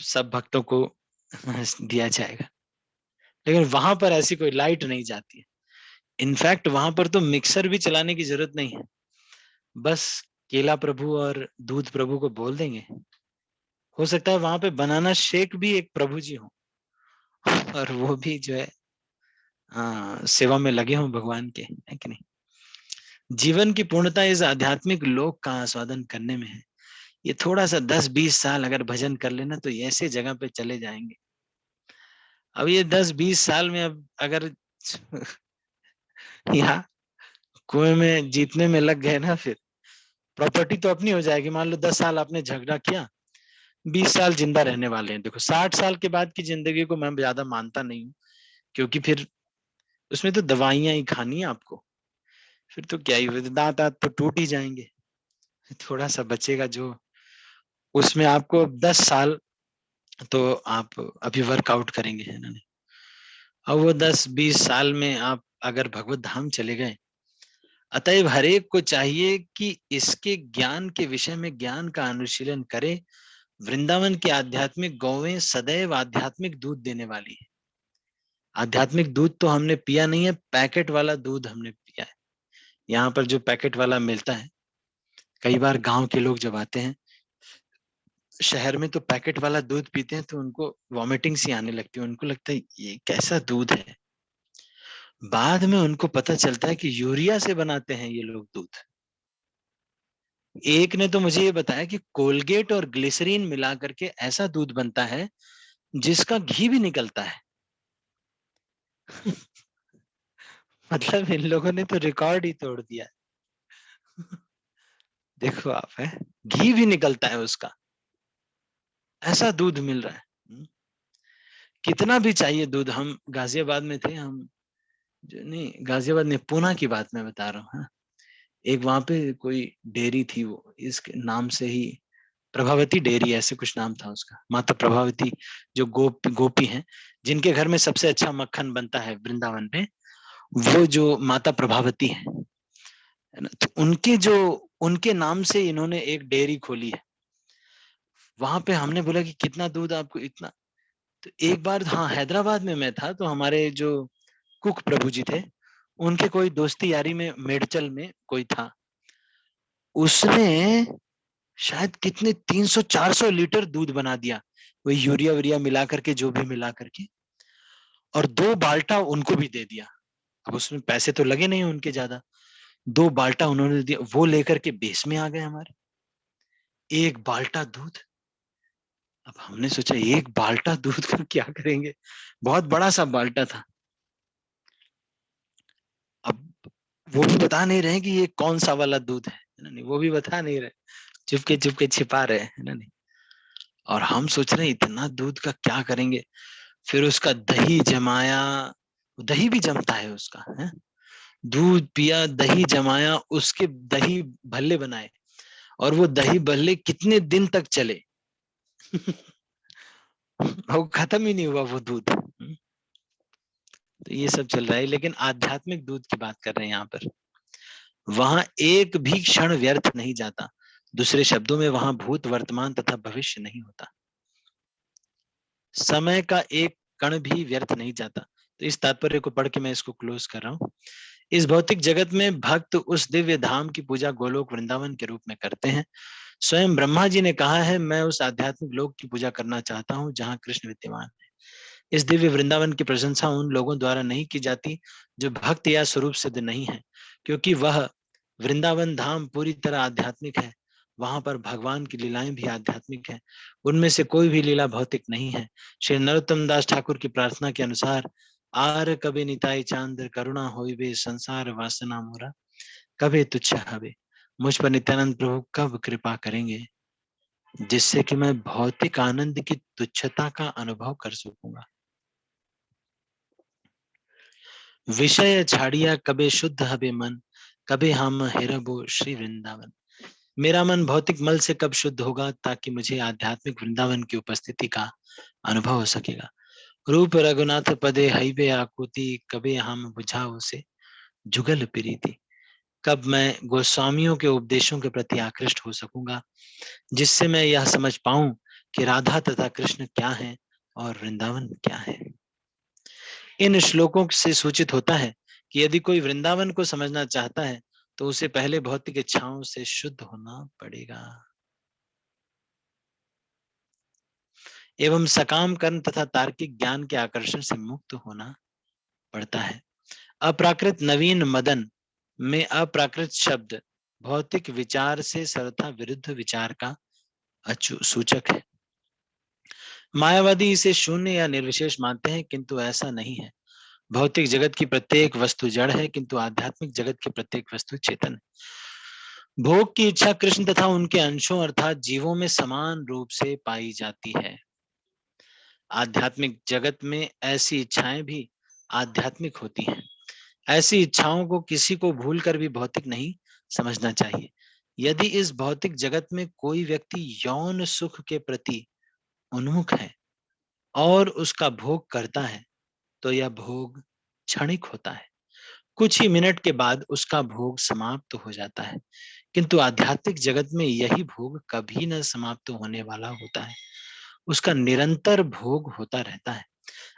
सब भक्तों को दिया जाएगा। लेकिन वहां पर ऐसी कोई लाइट नहीं जाती है। इनफैक्ट वहां पर तो मिक्सर भी चलाने की जरूरत नहीं है, बस केला प्रभु और दूध प्रभु को बोल देंगे, हो सकता है वहां पे बनाना शेक भी एक प्रभु जी हो, और वो भी जो है सेवा में लगे हों भगवान के, है कि नहीं। जीवन की पूर्णता इस आध्यात्मिक लोक का आस्वादन करने में है। ये थोड़ा सा 10-20 साल अगर भजन कर लेना तो ऐसे जगह पे चले जाएंगे। अब ये 10-20 साल में अब अगर यहाँ कुएं में जीतने में लग गए ना, फिर प्रॉपर्टी तो अपनी हो जाएगी। मान लो 10 साल आपने झगड़ा किया, 20 साल जिंदा रहने वाले हैं। देखो 60 साल के बाद की जिंदगी को मैं ज्यादा मानता नहीं हूँ, क्योंकि फिर उसमें तो दवाइयां ही खानी है आपको, फिर तो क्या ही, दांत दांत तो टूट ही जाएंगे। थोड़ा सा बचेगा जो, उसमें आपको 10 साल तो आप अभी वर्कआउट करेंगे, है ना। अब वो 10-20 साल में आप अगर भगवत धाम चले गए, अतएव हरेक को चाहिए कि इसके ज्ञान के विषय में ज्ञान का अनुशीलन करे। वृंदावन की आध्यात्मिक गौवें सदैव आध्यात्मिक दूध देने वाली है। आध्यात्मिक दूध तो हमने पिया नहीं है, पैकेट वाला दूध हमने पिया है। यहाँ पर जो पैकेट वाला मिलता है, कई बार गांव के लोग जब आते हैं शहर में तो पैकेट वाला दूध पीते हैं तो उनको वॉमिटिंग सी आने लगती है, उनको लगता है ये कैसा दूध है। बाद में उनको पता चलता है कि यूरिया से बनाते हैं ये लोग दूध। एक ने तो मुझे ये बताया कि कोलगेट और ग्लिसरीन मिला करके ऐसा दूध बनता है जिसका घी भी निकलता है। मतलब इन लोगों ने तो रिकॉर्ड ही तोड़ दिया। देखो आप, है घी भी निकलता है उसका, ऐसा दूध मिल रहा है। कितना भी चाहिए दूध। हम गाजियाबाद में थे, हम जो नहीं, गाजियाबाद में पूना की बात मैं बता रहा हूँ। एक वहां पे कोई डेयरी थी, वो इसके नाम से ही प्रभावती डेयरी ऐसे कुछ नाम था उसका। माता प्रभावती जो गोपी हैं, जिनके घर में सबसे अच्छा मक्खन बनता है वृंदावन में, वो जो माता प्रभावती है ना, तो उनके नाम से इन्होंने एक डेयरी खोली है। वहां पे हमने बोला कि कितना दूध आपको, इतना। तो एक बार हाँ हैदराबाद में मैं था, तो हमारे जो कुक प्रभु जी थे, उनके कोई दोस्ती यारी में मेडचल में कोई था, उसने शायद कितने 300-400 लीटर दूध बना दिया, वही यूरिया वूरिया मिला करके, जो भी मिला करके, और 2 बाल्टा उनको भी दे दिया। अब उसमें पैसे तो लगे नहीं उनके ज्यादा, 2 बाल्टा उन्होंने दिया, वो लेकर के बेस में आ गए हमारे। 1 बाल्टा दूध। अब हमने सोचा 1 बाल्टा दूध को क्या करेंगे, बहुत बड़ा सा बाल्टा था। अब वो भी बता नहीं रहे कि ये कौन सा वाला दूध है ना, नहीं वो भी बता नहीं रहे, चुपके चुपके छिपा रहे हैं ना, नहीं। और हम सोच रहे हैं इतना दूध का क्या करेंगे। फिर उसका दही जमाया, दही भी जमता है उसका, है। दूध पिया, दही जमाया, उसके दही भल्ले बनाए, और वो दही भल्ले कितने दिन तक चले। वो खत्म ही नहीं हुआ वो दूध। तो ये सब चल रहा है, लेकिन आध्यात्मिक दूध की बात कर रहे हैं यहाँ पर। वहां एक भी क्षण व्यर्थ नहीं जाता। दूसरे शब्दों में वहां भूत, वर्तमान तथा भविष्य नहीं होता। समय का एक कण भी व्यर्थ नहीं जाता। तो इस तात्पर्य को पढ़ के मैं इसको क्लोज कर रहा हूँ। इस भौतिक जगत में भक्त उस दिव्य धाम की पूजा गोलोक वृंदावन के रूप में करते हैं। स्वयं ब्रह्मा जी ने कहा है, मैं उस आध्यात्मिक लोक की पूजा करना चाहता हूँ जहाँ कृष्ण विद्यमान है। इस दिव्य वृंदावन की प्रशंसा उन लोगों द्वारा नहीं की जाती जो भक्त या स्वरूप सिद्ध नहीं है, क्योंकि वह वृंदावन धाम पूरी तरह आध्यात्मिक है। वहां पर भगवान की लीलाएं भी आध्यात्मिक है, उनमें से कोई भी लीला भौतिक नहीं है। श्री नरोत्तम दास ठाकुर की प्रार्थना के अनुसार, आर कभी निताई चांद करुणा होइबे, संसार वासना मोरा कभी तुच्छ हवे। मुझ पर नित्यानंद प्रभु कब कृपा करेंगे। जिससे कि मैं भौतिक आनंद की तुच्छता का अनुभव कर सकूंगा। विषय छाड़िया कबे शुद्ध हबे मन, कबे हम हेरबो श्री वृंदावन। मेरा मन भौतिक मल से कब शुद्ध होगा ताकि मुझे आध्यात्मिक वृंदावन की उपस्थिति का अनुभव हो सकेगा। रूप रघुनाथ पदे हईबे आकुति, कबे हम बुझाओ से जुगल प्रीति। कब मैं गोस्वामियों के उपदेशों के प्रति आकृष्ट हो सकूंगा, जिससे मैं यह समझ पाऊं कि राधा तथा कृष्ण क्या है और वृंदावन क्या है। इन श्लोकों से सूचित होता है कि यदि कोई वृंदावन को समझना चाहता है तो उसे पहले भौतिक इच्छाओं से शुद्ध होना पड़ेगा एवं सकाम कर्म तथा तार्किक ज्ञान के आकर्षण से मुक्त होना पड़ता है। अप्राकृत नवीन मदन में अप्राकृत शब्द भौतिक विचार से सर्वथा विरुद्ध विचार का सूचक है। मायावादी इसे शून्य या निर्विशेष मानते हैं, किंतु ऐसा नहीं है। भौतिक जगत की प्रत्येक वस्तु जड़ है, किंतु आध्यात्मिक जगत की प्रत्येक वस्तु चेतन है। भोग की इच्छा कृष्ण तथा उनके अंशों अर्थात जीवों में समान रूप से पाई जाती है। आध्यात्मिक जगत में ऐसी इच्छाएं भी आध्यात्मिक होती हैं। ऐसी इच्छाओं को किसी को भूलकर भी भौतिक नहीं समझना चाहिए। यदि इस भौतिक जगत में कोई व्यक्ति यौन सुख के प्रति उन्मुख है और उसका भोग करता है तो यह भोग क्षणिक होता है। कुछ ही मिनट के बाद उसका भोग समाप्त हो जाता है, किंतु आध्यात्मिक जगत में यही भोग कभी न समाप्त होने वाला होता है। उसका निरंतर भोग होता रहता है।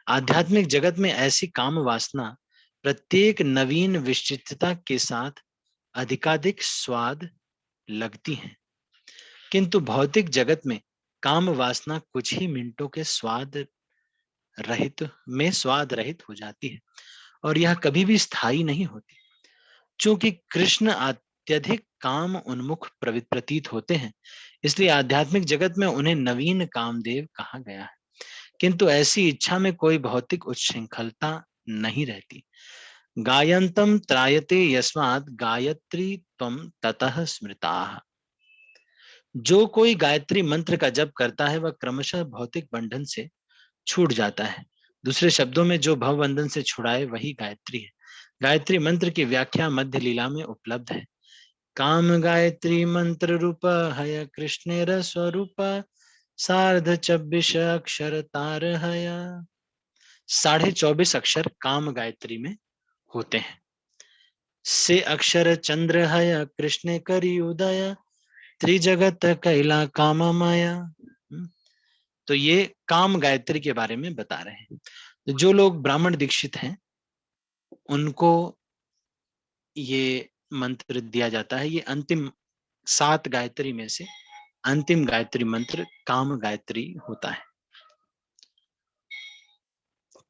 आध्यात्मिक जगत में ऐसी काम वासना प्रत्येक नवीन विशिष्टता के साथ अधिकाधिक स्वाद लगती है, किंतु भौतिक जगत में काम वासना कुछ ही मिनटों के स्वाद रहित हो जाती है और यह कभी भी स्थायी नहीं होती। चूंकि कृष्ण अत्यधिक काम उन्मुख प्रतीत होते हैं, इसलिए आध्यात्मिक जगत में उन्हें नवीन कामदेव कहा गया है, किंतु ऐसी इच्छा में कोई भौतिक उच्छृंखलता नहीं रहती। गायन्तम त्रायते यस्मात् गायत्री त्वं ततः स्मृताः। जो कोई गायत्री मंत्र का जप करता है वह क्रमशः भौतिक बंधन से छूट जाता है। दूसरे शब्दों में जो भव बंधन से छुड़ाए वही गायत्री है। गायत्री मंत्र की व्याख्या मध्य लीला में उपलब्ध है। काम गायत्री मंत्र रूप हय कृष्णेर स्वरूप सार्ध 24 अक्षर तार हया। 24.5 अक्षर काम गायत्री में होते हैं। से अक्षर चंद्र हय कृष्ण करी उदय त्रिजगत कैला काम माया। तो ये काम गायत्री के बारे में बता रहे हैं। तो जो लोग ब्राह्मण दीक्षित हैं उनको ये मंत्र दिया जाता है। ये अंतिम 7 गायत्री में से अंतिम गायत्री मंत्र काम गायत्री होता है।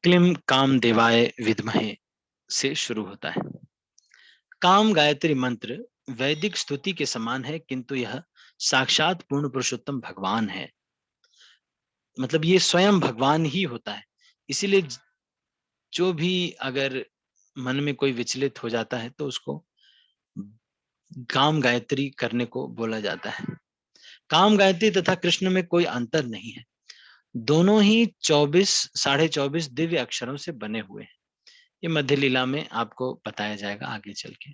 क्लीं काम देवाय विद्महे से शुरू होता है। काम गायत्री मंत्र वैदिक स्तुति के समान है, किंतु यह साक्षात पूर्ण पुरुषोत्तम भगवान है। मतलब ये स्वयं भगवान ही होता है। इसीलिए जो भी अगर मन में कोई विचलित हो जाता है तो उसको काम गायत्री करने को बोला जाता है। काम गायत्री तथा कृष्ण में कोई अंतर नहीं है। दोनों ही 24 दिव्य अक्षरों से बने हुए हैं। ये मध्य लीला में आपको बताया जाएगा आगे चल के।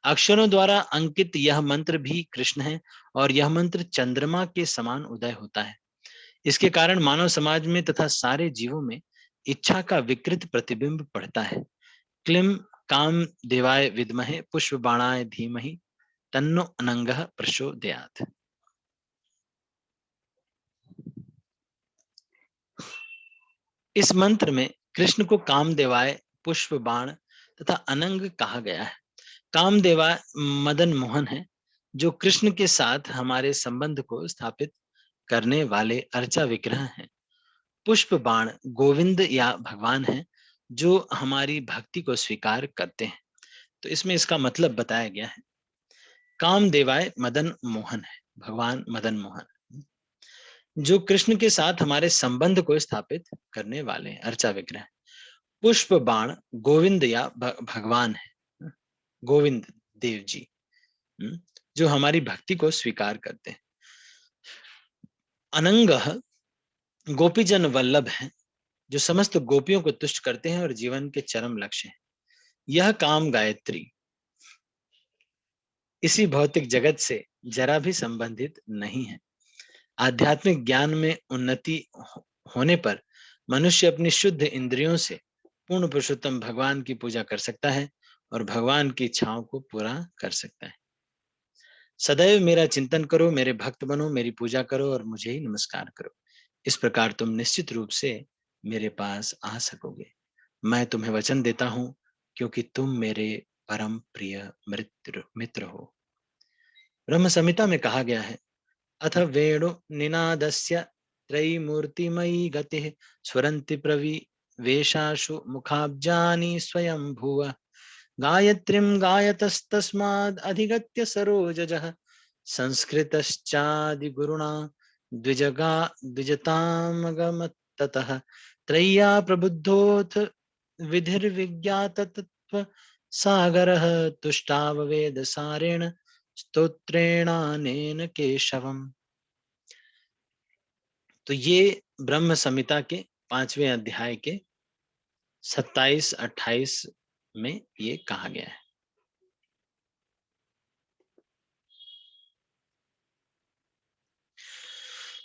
अक्षरों द्वारा अंकित यह मंत्र भी कृष्ण है और यह मंत्र चंद्रमा के समान उदय होता है। इसके कारण मानव समाज में तथा सारे जीवों में इच्छा का विकृत प्रतिबिंब पड़ता है। क्लीं काम देवाय विद्महे पुष्प बाणाय धीमहि तन्नो अनंगः प्रचोदयात्। इस मंत्र में कृष्ण को कामदेवाय, पुष्प बाण तथा अनंग कहा गया है। कामदेवाय मदन मोहन है, जो कृष्ण के साथ हमारे संबंध को स्थापित करने वाले अर्चा विग्रह हैं। पुष्प बाण गोविंद या भगवान हैं, जो हमारी भक्ति को स्वीकार करते हैं। तो इसमें इसका मतलब बताया गया है। कामदेवाय मदन मोहन है, भगवान मदन मोहन, जो कृष्ण के साथ हमारे संबंध को स्थापित करने वाले अर्चा विग्रह। पुष्प बाण गोविंद या भगवान है, गोविंद देव जी, जो हमारी भक्ति को स्वीकार करते हैं। अनंगः गोपीजन वल्लभ हैं, जो समस्त गोपियों को तुष्ट करते हैं और जीवन के चरम लक्ष्य हैं। यह काम गायत्री इसी भौतिक जगत से जरा भी संबंधित नहीं है। आध्यात्मिक ज्ञान में उन्नति होने पर मनुष्य अपनी शुद्ध इंद्रियों से पूर्ण पुरुषोत्तम भगवान की पूजा कर सकता है और भगवान की इच्छाओं को पूरा कर सकता है। सदैव मेरा चिंतन करो, मेरे भक्त बनो, मेरी पूजा करो और मुझे ही नमस्कार करो। इस प्रकार तुम निश्चित रूप से मेरे पास आ सकोगे। मैं तुम्हें वचन देता हूं, क्योंकि तुम मेरे परम प्रिय मित्र हो। ब्रह्म संहिता में कहा गया है, अथ वेणु निनादस्य त्रयीमूर्तिमयी गतिः स्वरन्ति प्रविवेशाशु मुखाब्जानि स्वयंभुव गायत्रीं गायतस्तस्माद् अधिगत्य सरोजजः संस्कृतश्चादिगुरुणा द्विजतामगमत्ततः त्रय्या प्रबुद्धोऽथ विधिर्विज्ञाततत्त्व सागरः तुष्टाववेद सारेण स्तोत्रेणानेन केशवम्। तो ये ब्रह्म संहिता के 5वें अध्याय के 27-28 में ये कहा गया है।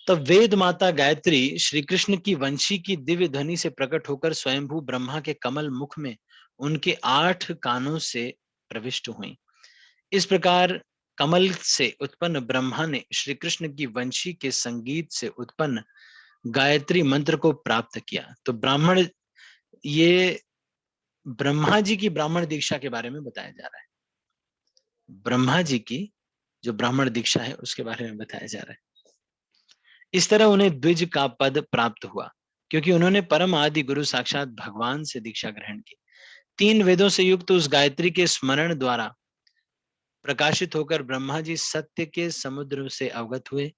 तब वेद माता गायत्री श्री कृष्ण की वंशी की दिव्य ध्वनि से प्रकट होकर स्वयंभू ब्रह्मा के कमल मुख में उनके 8 कानों से प्रविष्ट हुई। इस प्रकार कमल से उत्पन्न ब्रह्मा ने श्री कृष्ण की वंशी के संगीत से उत्पन्न गायत्री मंत्र को प्राप्त किया। तो ब्राह्मण, ये ब्रह्मा जी की ब्राह्मण दीक्षा के बारे में बताया जा रहा है। ब्रह्मा जी की जो ब्राह्मण दीक्षा है उसके बारे में बताया जा रहा है। इस तरह उन्हें द्विज का पद प्राप्त हुआ, क्योंकि उन्होंने परम आदि गुरु साक्षात भगवान से दीक्षा ग्रहण की। 3 वेदों से युक्त उस गायत्री के स्मरण द्वारा प्रकाशित होकर ब्रह्मा जी सत्य के समुद्र से अवगत हुए।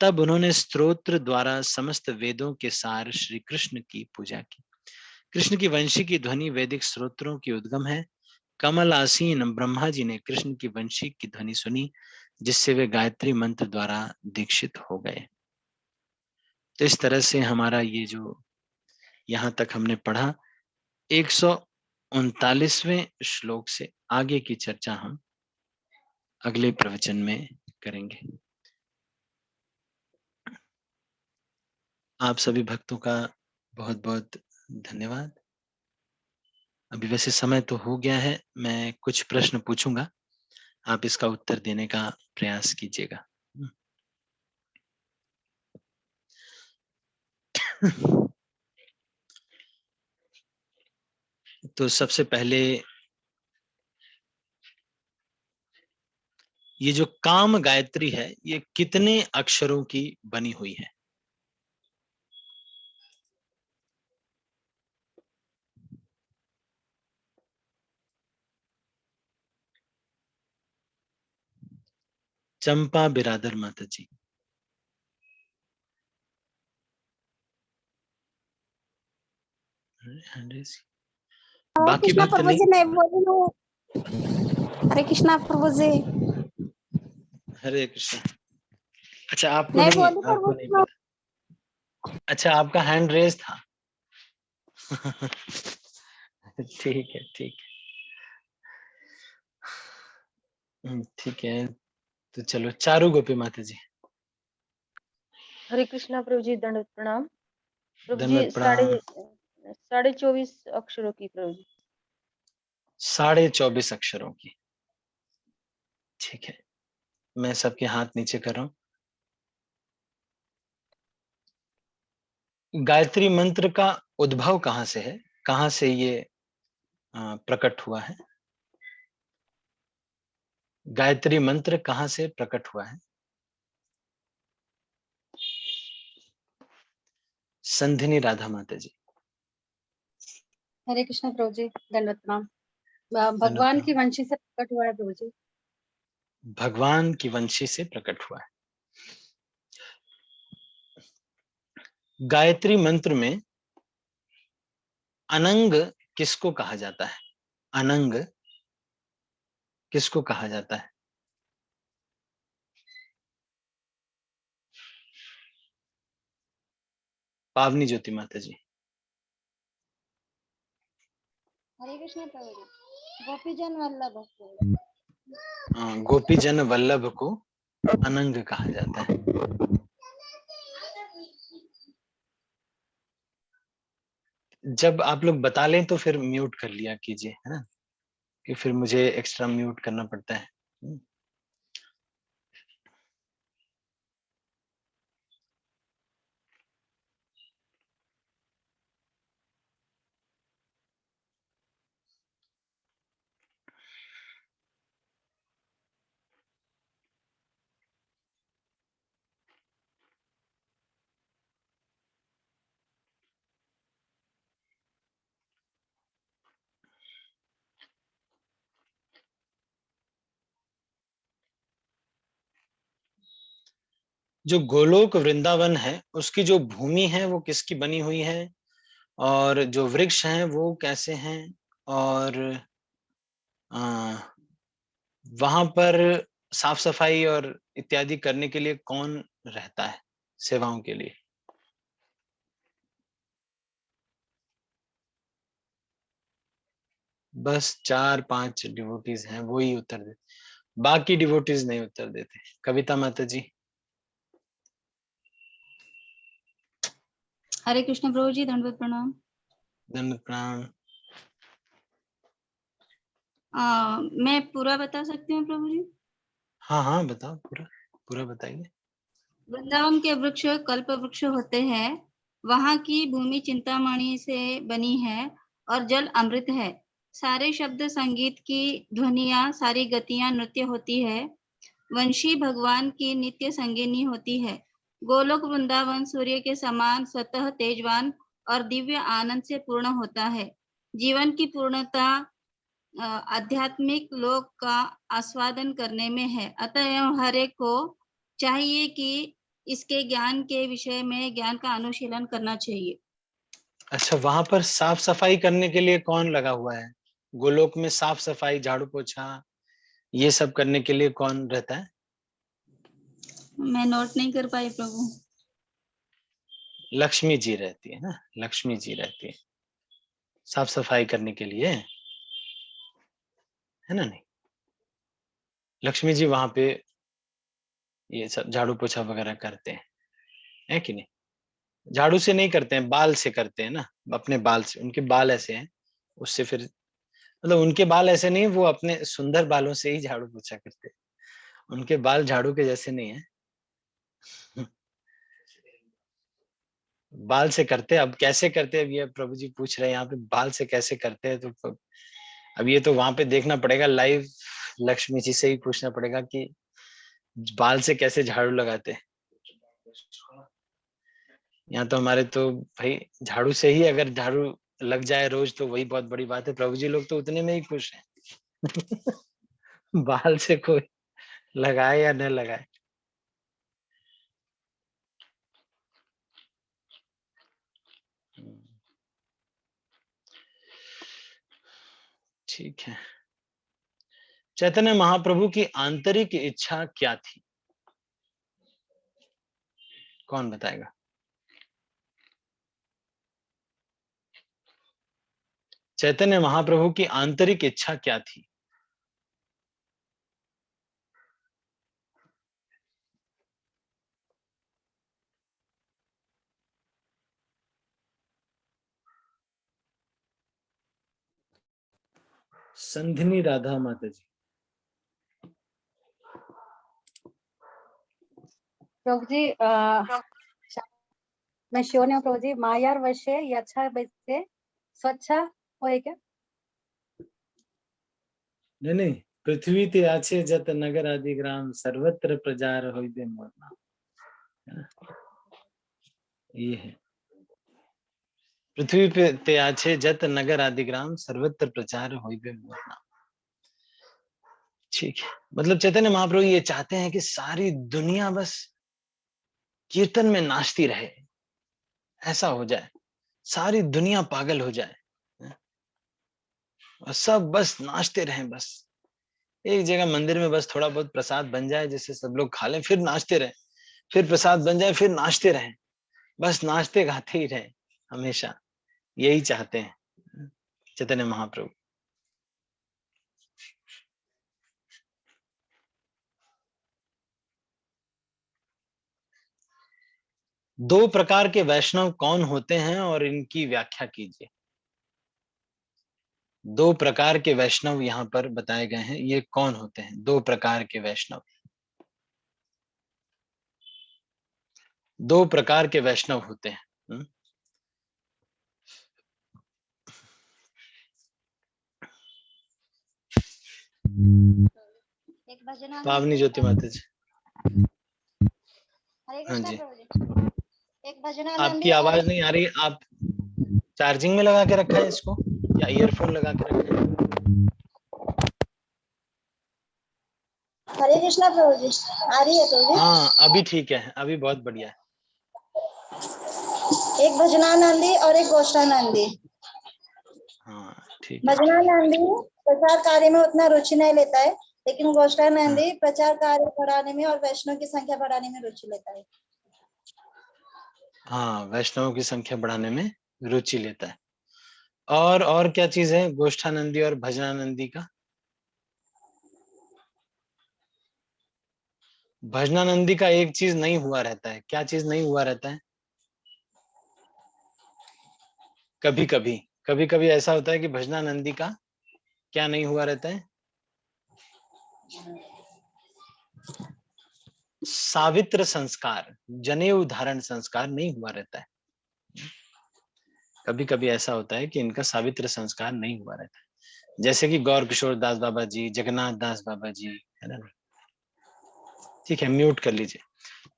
तब उन्होंने स्तोत्र द्वारा समस्त वेदों के सार श्री कृष्ण की पूजा की। कृष्ण की वंशी की ध्वनि वैदिक स्तोत्रों की उद्गम है। कमल आसीन ब्रह्मा जी ने कृष्ण की वंशी की ध्वनि सुनी, जिससे वे गायत्री मंत्र द्वारा दीक्षित हो गए। तो इस तरह से हमारा ये जो यहाँ तक हमने पढ़ा, 139वें श्लोक से आगे की चर्चा हम अगले प्रवचन में करेंगे। आप सभी भक्तों का बहुत बहुत धन्यवाद। अभी वैसे समय तो हो गया है, मैं कुछ प्रश्न पूछूंगा, आप इसका उत्तर देने का प्रयास कीजिएगा। तो सबसे पहले, ये जो काम गायत्री है ये कितने अक्षरों की बनी हुई है? चंपा बिरादर माता जी। हरे बाकी कृष्णा भक्त प्रभु नहीं? जी, नहीं बोलू। हरे कृष्णा प्रभु जी, हरे कृष्ण। अच्छा, आपको नहीं नहीं, बोलू प्रभु आपको नहीं जी। पता? अच्छा, आपका हैंड रेज था। ठीक है, ठीक है, ठीक है। तो चलो, चारू गोपी माता जी। हरे कृष्णा प्रभु जी, दंडवत प्रणाम। प्रभु जी, धन्यवाद, प्रणाम। 24.5 अक्षरों की प्रभु जी। 24.5 अक्षरों की। ठीक है, मैं सबके हाथ नीचे कर रहा हूँ। गायत्री मंत्र का उद्भव कहाँ से है? कहाँ से ये प्रकट हुआ है? गायत्री मंत्र कहाँ से प्रकट हुआ है? संधिनी राधा माता जी। हरे कृष्णा प्रभु जी, दंडवत प्रणाम। धन्यवाद, भगवान की प्रणाम। वंशी से प्रकट हुआ है प्रभु जी। भगवान की वंशी से प्रकट हुआ है। गायत्री मंत्र में अनंग किसको कहा जाता है? अनंग किसको कहा जाता है? पावनी ज्योति माता जी। हरे कृष्ण प्रभु जी। गोपीजन वल्लभ को। गोपीजन वल्लभ को अनंग कहा जाता है। जब आप लोग बता लें तो फिर म्यूट कर लिया कीजिए, है ना, कि फिर मुझे एक्स्ट्रा म्यूट करना पड़ता है। जो गोलोक वृंदावन है उसकी जो भूमि है वो किसकी बनी हुई है, और जो वृक्ष हैं वो कैसे हैं, और वहां पर साफ सफाई और इत्यादि करने के लिए कौन रहता है सेवाओं के लिए? बस 4-5 डिवोटीज हैं, वो ही उत्तर देते, बाकी डिवोटीज नहीं उत्तर देते। कविता माता जी। हरे कृष्ण प्रभु जी, दंडवत प्रणाम। दंड प्रणाम। मैं पूरा बता सकती हूँ प्रभु जी? हाँ हाँ बताओ, पूरा पूरा बताइए। वृंदावन के वृक्ष कल्प वृक्ष होते हैं। वहाँ की भूमि चिंतामणि से बनी है और जल अमृत है। सारे शब्द संगीत की ध्वनियाँ, सारी गतियाँ नृत्य होती है। वंशी भगवान की नित्य संगिनी होती है। गोलोक वृंदावन सूर्य के समान स्वतः तेजवान और दिव्य आनंद से पूर्ण होता है। जीवन की पूर्णता आध्यात्मिक लोक का आस्वादन करने में है। अतः हर एक को चाहिए कि इसके ज्ञान के विषय में ज्ञान का अनुशीलन करना चाहिए। अच्छा, वहां पर साफ सफाई करने के लिए कौन लगा हुआ है? गोलोक में साफ सफाई, झाड़ू पोछा, ये सब करने के लिए कौन रहता है? मैं नोट नहीं कर पाई प्रभु। लक्ष्मी जी रहती है ना, लक्ष्मी जी रहती है साफ सफाई करने के लिए, है ना? नहीं, लक्ष्मी जी वहां पे ये सब झाड़ू पोछा वगैरह करते हैं, है कि नहीं? झाड़ू से नहीं करते हैं, बाल से करते हैं ना, अपने बाल से। उनके बाल ऐसे हैं, उससे फिर मतलब उनके बाल ऐसे नहीं, वो अपने सुंदर बालों से ही झाड़ू पोछा करते हैं। उनके बाल झाड़ू के जैसे नहीं है। बाल से करते हैं। अब कैसे करते हैं, अब ये प्रभु जी पूछ रहे हैं यहाँ पे बाल से कैसे करते हैं, तो अब ये तो वहां पे देखना पड़ेगा लाइव, लक्ष्मी जी से ही पूछना पड़ेगा कि बाल से कैसे झाड़ू लगाते हैं। यहाँ तो हमारे तो भाई झाड़ू से ही अगर झाड़ू लग जाए रोज तो वही बहुत बड़ी बात है। प्रभु जी लोग तो उतने में ही खुश हैं। बाल से कोई लगाए या न लगाए। ठीक है। चैतन्य महाप्रभु की आंतरिक इच्छा क्या थी? कौन बताएगा? चैतन्य महाप्रभु की आंतरिक इच्छा क्या थी? संधिनी राधा माता जी। प्रभु जी मैं श्योर नहीं हूँ प्रभु जी। मायार वशे यच्छा बच्चे स्वच्छ होए क्या? नहीं नहीं, पृथ्वी ते आछे जत नगर आदि ग्राम सर्वत्र प्रचार होइबे मोर नाम। ये है, पृथ्वी पे ते आछे जत नगर आदि ग्राम सर्वत्र प्रचार होइबे मोर नाम। ठीक है, मतलब चैतन्य महाप्रभु ये चाहते हैं कि सारी दुनिया बस कीर्तन में नाचती रहे, ऐसा हो जाए, सारी दुनिया पागल हो जाए और सब बस नाचते रहें। बस एक जगह मंदिर में बस थोड़ा बहुत प्रसाद बन जाए जिससे सब लोग खा लें, फिर नाचते रहें, फिर प्रसाद बन जाए, फिर नाचते रहें। बस नाचते गाते ही रहे हमेशा, यही चाहते हैं चैतन्य महाप्रभु। दो प्रकार के वैष्णव कौन होते हैं और इनकी व्याख्या कीजिए। दो प्रकार के वैष्णव यहाँ पर बताए गए हैं, ये कौन होते हैं? दो प्रकार के वैष्णव, दो प्रकार के वैष्णव होते हैं। एक भजनानंदी, पावनी ज्योति माता जी। हरे हाँ कृष्णा जी, प्रभु जी। एक भजनानंदी आपकी और आवाज नहीं आ रही। आप चार्जिंग में लगा के रखा है इसको या ईयरफोन लगा के रखा है? हरे कृष्णा प्रभु जी, आ रही है प्रभु जी। हाँ अभी ठीक है, अभी बहुत बढ़िया है। एक भजनानंदी और एक गोष्ठानंदी। हाँ ठीक है। भजनानंदी प्रचार कार्य में उतना रुचि नहीं लेता है, लेकिन हाँ, गोष्ठानंदी प्रचार कार्य बढ़ाने में और वैष्णव की संख्या बढ़ाने में रुचि लेता है। हाँ वैष्णवों की संख्या बढ़ाने में रुचि लेता है। और क्या चीज है गोष्ठानंदी और भजनानंदी का? भजनानंदी का एक चीज नहीं हुआ रहता है। क्या चीज नहीं हुआ रहता है? कभी कभी ऐसा होता है कि भजनानंदी का क्या नहीं हुआ रहता है? सावित्र संस्कार, जनेऊ धारण संस्कार नहीं हुआ रहता है। कभी कभी ऐसा होता है कि इनका सावित्र संस्कार नहीं हुआ रहता है, जैसे कि गौर किशोर दास बाबा जी, जगन्नाथ दास बाबा जी, है ना। ठीक है, म्यूट कर लीजिए।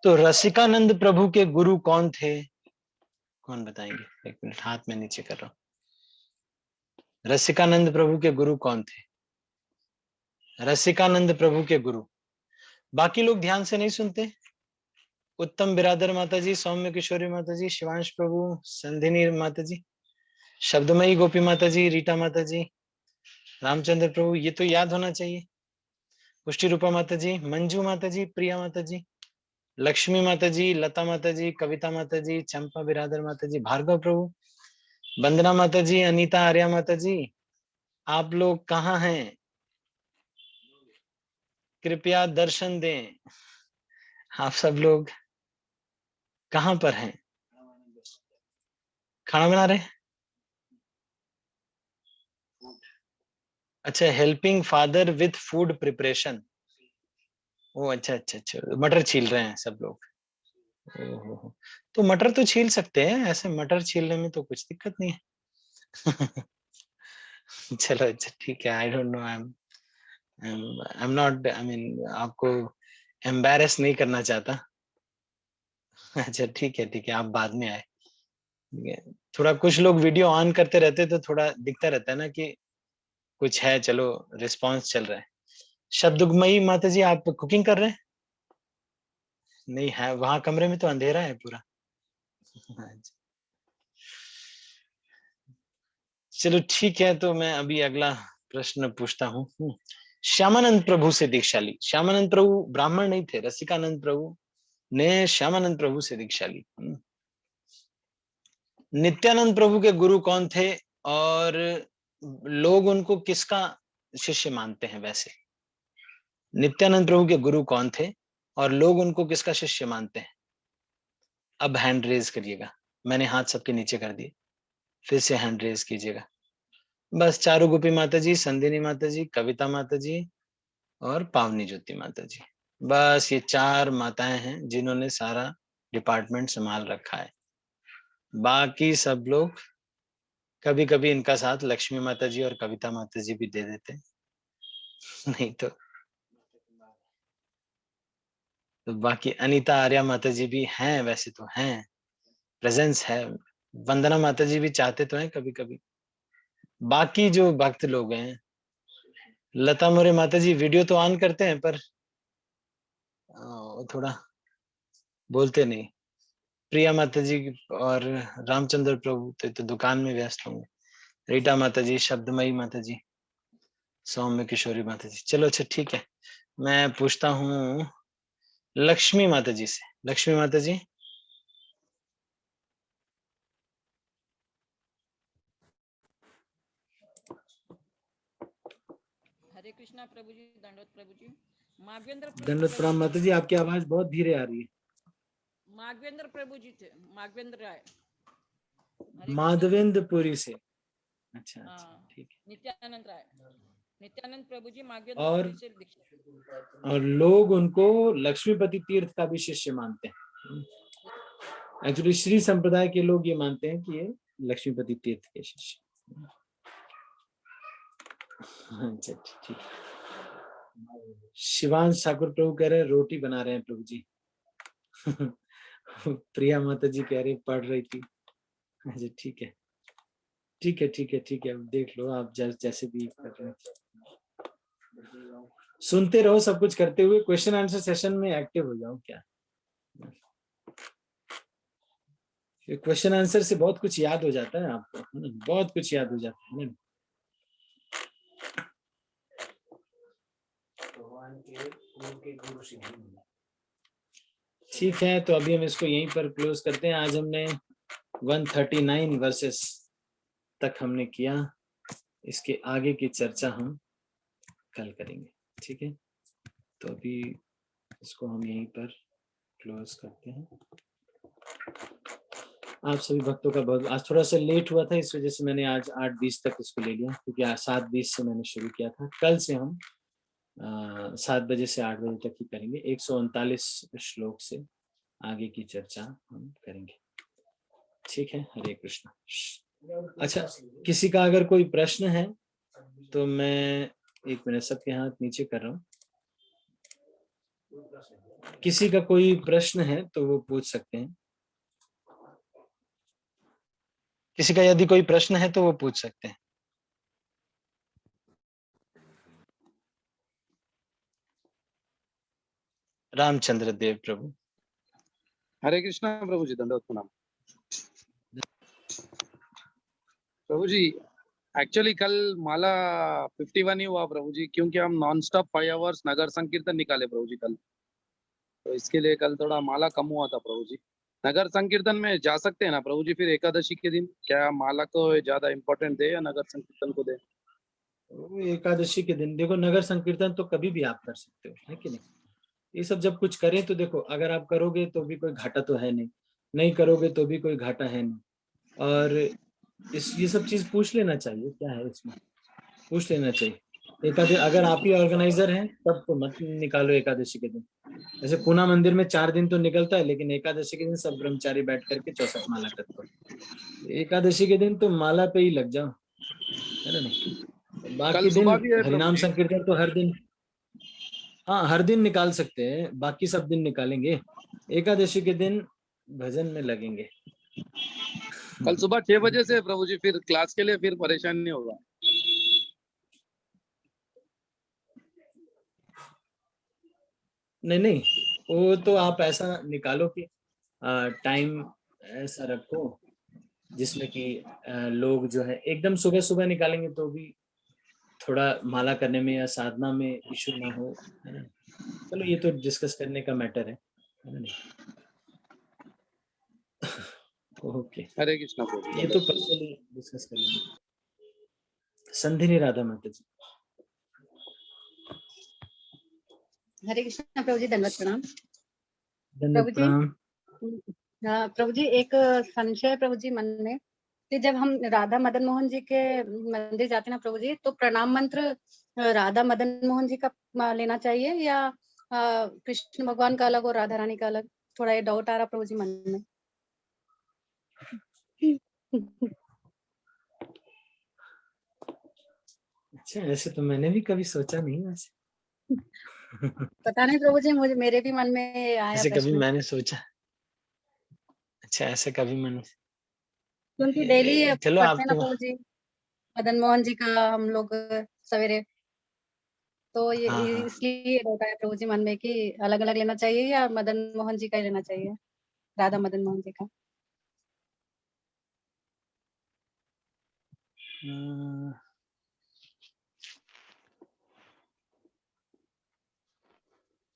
तो रसिकानंद प्रभु के गुरु कौन थे? कौन बताएंगे? एक मिनट, हाथ में नीचे कर रहा हूं। रसिकानंद प्रभु के गुरु कौन थे? रसिकानंद प्रभु के गुरु। बाकी लोग ध्यान से नहीं सुनते। उत्तम बिरादर माता जी, सौम्य किशोरी माता जी, शिवांश प्रभु, संधिनी माता जी, शब्दमयी गोपी माता जी, रीटा माता जी, रामचंद्र प्रभु, ये तो याद होना चाहिए। पुष्टि रूपा माता जी, मंजू माता जी, प्रिया माता जी, लक्ष्मी माता जी, लता माता जी, कविता माता जी, चंपा बिरादर माता जी, भार्गव प्रभु, वंदना माता जी, अनीता आर्या माता जी, आप लोग कहाँ हैं? कृपया दर्शन दें। आप सब लोग कहाँ पर हैं? खाना बना रहे हैं? अच्छा, helping father with food preparation. ओ अच्छा अच्छा अच्छा, मटर छील रहे हैं सब लोग। ओहो, तो मटर तो छील सकते हैं, ऐसे मटर छीलने में तो कुछ दिक्कत नहीं है। चलो अच्छा ठीक है। I don't know, I am not, I mean आपको एम्बैरेस नहीं करना चाहता। अच्छा ठीक है, आप बाद में आए। ठीक है। थोड़ा कुछ लोग वीडियो ऑन करते रहते तो थोड़ा दिखता रहता है ना कि कुछ है, चलो रिस्पांस चल रहा है। शब्दमयी माता जी, आप कुकिंग कर रहे हैं? नहीं है, वहां कमरे में तो अंधेरा है पूरा। अच्छा। चलो ठीक है, तो मैं अभी अगला प्रश्न पूछता हूँ। श्यामानंद प्रभु से दीक्षा ली। श्यामानंद प्रभु ब्राह्मण नहीं थे, रसिकानंद प्रभु ने श्यामानंद प्रभु से दीक्षा ली। नित्यानंद प्रभु के गुरु कौन थे और लोग उनको किसका शिष्य मानते हैं वैसे? नित्यानंद प्रभु के गुरु कौन थे और लोग उनको किसका शिष्य मानते हैं? अब हैंड रेज करिएगा। मैंने हाथ सबके नीचे कर दिए, फिर से हैंड रेज कीजिएगा। बस चारू गोपी माता जी, संदिनी माता जी, कविता माता जी और पावनी ज्योति माता जी। बस ये चार माताएं हैं जिन्होंने सारा डिपार्टमेंट संभाल रखा है। बाकी सब लोग, कभी कभी इनका साथ लक्ष्मी माता जी और कविता माता जी भी दे देते हैं। नहीं तो बाकी अनीता आर्या माता जी भी हैं, वैसे तो हैं, प्रेजेंस है। वंदना माता जी भी चाहते तो हैं कभी कभी। बाकी जो भक्त लोग हैं, लता मोरे माता जी वीडियो तो ऑन करते हैं पर वो थोड़ा बोलते नहीं। प्रिया माता जी और रामचंद्र प्रभु तो दुकान में व्यस्त होंगे। रीटा माता जी, शब्दमयी माता जी, सौम्य किशोरी माता जी। चलो अच्छा ठीक है, मैं पूछता हूँ लक्ष्मी माता जी से। लक्ष्मी माता जी, हरे कृष्णा प्रभु जी, दंडवत प्रभु जी। माघवेंद्र प्रभु दंडवत प्रभु प्रणाम जी माता जी, आपकी आवाज बहुत धीरे आ रही है। माघवेंद्र प्रभु जी थे, माघवेंद्र राय। हरे कृष्णा। माधवेंद्रपुरी से। अच्छा अच्छा, हाँ, ठीक है। नित्यानंद राय, नित्यानंद प्रभु जी और माघवेंद्रपुरी से दीक्षा। और लोग उनको लक्ष्मीपति तीर्थ का भी शिष्य मानते हैं। एक्चुअली श्री संप्रदाय के लोग ये मानते हैं कि ये लक्ष्मीपति तीर्थ के शिष्य। अच्छा ठीक। शिवांश ठाकुर प्रभु कह रहे हैं रोटी बना रहे हैं प्रभु जी। प्रिया माता जी कह रहे पढ़ रही थी। अच्छा ठीक है, ठीक है, ठीक है, ठीक है, अब देख लो आप जैसे भी कर रहे हैं। सुनते रहो, सब कुछ करते हुए क्वेश्चन आंसर सेशन में एक्टिव हो जाओ। क्या क्वेश्चन आंसर से बहुत कुछ याद हो जाता है आपको, है ना? बहुत कुछ याद हो जाता है ना? ठीक है, तो अभी हम इसको यहीं पर क्लोज करते हैं। आज हमने 139 वर्सेस तक हमने किया, इसके आगे की चर्चा हम कल करेंगे। ठीक है, तो अभी इसको हम यहीं पर क्लोज करते हैं। आप सभी भक्तों का बहुत, आज थोड़ा सा लेट हुआ था, इस वजह से मैंने आज 8:20 तक इसको ले लिया, क्योंकि आज 7:20 से मैंने शुरू किया था। कल से हम 7 बजे से 8 बजे तक ही करेंगे। 139 श्लोक से आगे की चर्चा हम करेंगे। ठीक है, हरे कृष्णा। अच्छा, किसी का अगर कोई प्रश्न है तो मैं 1 मिनट, सबके हाथ नीचे कर रहा हूँ। किसी का कोई प्रश्न है तो वो पूछ सकते हैं। किसी का यदि कोई प्रश्न है तो वो पूछ सकते हैं। रामचंद्र देव प्रभु। हरे कृष्णा प्रभु जी, दंडवत प्रणाम प्रभु जी। एक्चुअली कल माला 51 ही हुआ प्रभु जी, क्योंकि हम नॉन स्टॉप 5 आवर्स नगर संकीर्तन निकाले प्रभु जी कल, तो इसके लिए कल थोड़ा माला कम हुआ था प्रभु जी। नगर संकीर्तन में जा सकते हैं ना प्रभु जी फिर एकादशी के दिन? क्या माला को ज्यादा इम्पोर्टेंट दे या नगर संकीर्तन को दे? एकादशी के दिन देखो, नगर संकीर्तन तो कभी भी आप कर सकते हो, है कि नहीं? ये सब जब कुछ करें तो देखो, अगर आप करोगे तो भी कोई घाटा तो है नहीं, नहीं करोगे तो भी कोई घाटा है नहीं। और ये सब चीज पूछ लेना चाहिए, क्या है इसमें, पूछ लेना चाहिए। एकादशी अगर आप ही ऑर्गेनाइजर हैं तब तो मत निकालो एकादशी के दिन। जैसे पूना मंदिर में 4 दिन तो निकलता है, लेकिन एकादशी के दिन सब ब्रह्मचारी बैठ करके 64 माला करते हो। एकादशी के दिन तो माला पे ही लग जाओ, है ना? नहीं, बाकी कल दिन सुबह भी है प्रभु हरिनाम जी। संकीर्तन तो हर दिन, हाँ हर दिन निकाल सकते हैं, बाकी सब दिन निकालेंगे। एकादशी के दिन भजन में लगेंगे। कल सुबह 6 बजे से प्रभु जी, फिर क्लास के लिए फिर परेशान नहीं होगा? नहीं नहीं, वो तो आप ऐसा निकालो कि टाइम ऐसा रखो जिसमें कि लोग जो है एकदम सुबह सुबह निकालेंगे तो भी थोड़ा माला करने में या साधना में इशू ना हो, है ना? चलो ये तो डिस्कस करने का मैटर है ना? नहीं, ओके, हरे कृष्णा प्रभु। ये तो पर्सनली डिस्कस कर लेंगे। संधिनी राधा माता जी। हरे कृष्णा प्रभु जी, दंडवत प्रणाम धन्यवाद, प्रभु जी। प्रणाम। प्रभु जी, एक संशय है प्रभु जी मन में कि जब हम राधा मदन मोहन जी के मंदिर जाते हैं ना प्रभु जी, तो प्रणाम मंत्र राधा मदन मोहन जी का लेना चाहिए या कृष्ण भगवान का अलग और राधा रानी का अलग? थोड़ा ये डाउट आ रहा प्रभु जी मन में। अच्छा, ऐसे तो मैंने भी कभी सोचा नहीं वैसे। पता नहीं प्रभु जी, मुझे मेरे भी मन में आया ऐसे कभी प्रश्न, मैंने सोचा। अच्छा, ऐसे कभी मैंने, क्योंकि डेली चलो पढ़ते हैं ना आपके प्रभु जी मदन मोहन जी का हम लोग सवेरे, तो ये हाँ हाँ, इसलिए होता है प्रभु जी मन में कि अलग अलग लेना चाहिए या मदन मोहन जी का ही लेना चाहिए, राधा मदन मोहन जी का।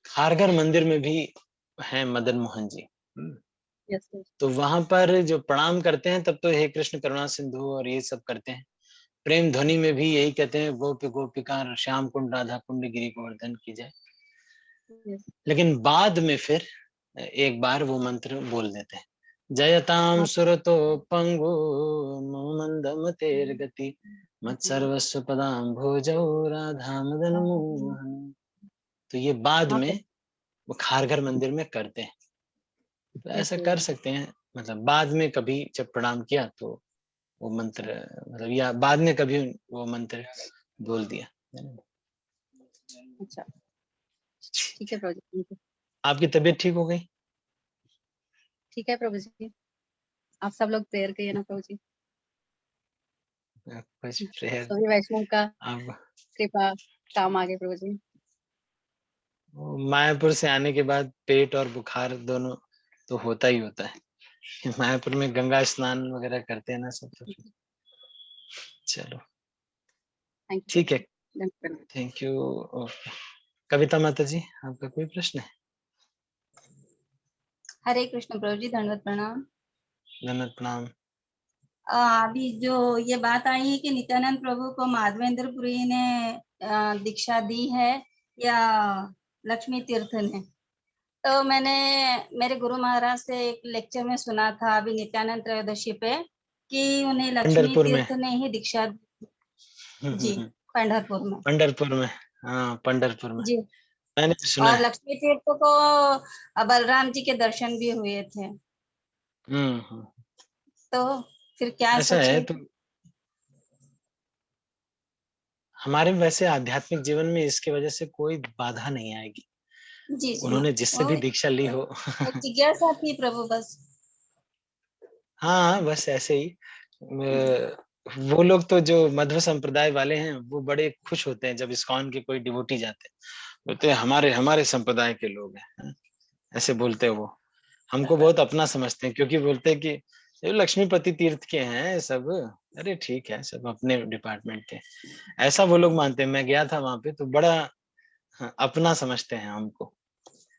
खारघर मंदिर में भी है मदन मोहन जी। Yes yes. तो वहां पर जो प्रणाम करते हैं तब तो हे कृष्ण करुणा सिंधु और ये सब करते हैं, प्रेम ध्वनि में भी यही कहते हैं, गोप गोपिका श्याम कुंड राधा कुंड गिरी गोवर्धन की जय। Yes. लेकिन बाद में फिर एक बार वो मंत्र बोल देते हैं, जयताम हाँ। सुरतो पंगु मंदम तेर गति मत सर्वस्व पदाम भोजौ राधा मदन मोहन। तो ये बाद हाँ, में वो खारघर मंदिर में करते हैं, तो ऐसा Okay. कर सकते हैं। मतलब बाद में कभी जब प्रणाम किया तो वो मंत्र, मतलब या बाद में कभी वो मंत्र बोल दिया। अच्छा, ठीक है प्रभु जी, आपकी तबीयत ठीक हो गई? ठीक है प्रभु जी। आप सब लोग प्रेयर करिए ना प्रभु जी, कुछ प्रेयर सभी वैष्णव का आप कृपा काम आगे प्रभु जी। मायापुर से आने के बाद पेट और बुखार दोनों तो होता ही होता है। मायापुर में गंगा स्नान वगैरह करते हैं ना सब, तो फिर चलो थैंक यू ठीक है, धन्यवाद। Thank you. कविता माता जी, आपका कोई प्रश्न है? हरे कृष्ण प्रभु जी, दंडवत प्रणाम। धन्यवाद, प्रणाम। अभी जो ये बात आई है कि नित्यानंद प्रभु को माधवेंद्रपुरी ने दीक्षा दी है या लक्ष्मी तीर्थ ने, तो मैंने मेरे गुरु महाराज से एक लेक्चर में सुना था अभी नित्यानंद त्रयोदशी पे कि उन्हें लक्ष्मी पंढरपुर में। तीर्थ ने ही दीक्षा जी, पंढरपुर में। पंढरपुर में, हाँ पंढरपुर में जी, मैंने भी सुना और है। लक्ष्मी तीर्थ को बलराम जी के दर्शन भी हुए थे, हम्म। तो फिर क्या ऐसा है सोचे? तो हमारे वैसे आध्यात्मिक जीवन में इसके वजह से कोई बाधा नहीं आएगी, जी जी, उन्होंने जिससे भी दीक्षा ली हो। एक जिज्ञासा थी प्रभु बस। हाँ बस ऐसे ही। वो लोग तो जो मध्व संप्रदाय वाले हैं वो बड़े खुश होते हैं जब इस्कॉन के कोई डिवोटी जाते हैं, बोलते हैं हमारे हमारे संप्रदाय के लोग हैं, ऐसे बोलते हैं वो। हमको बहुत अपना समझते हैं, क्योंकि बोलते हैं कि ये लक्ष्मीपति तीर्थ के हैं सब। अरे ठीक है, सब अपने डिपार्टमेंट के, ऐसा वो लोग मानते हैं। मैं गया था वहां पे तो बड़ा अपना समझते हैं हमको।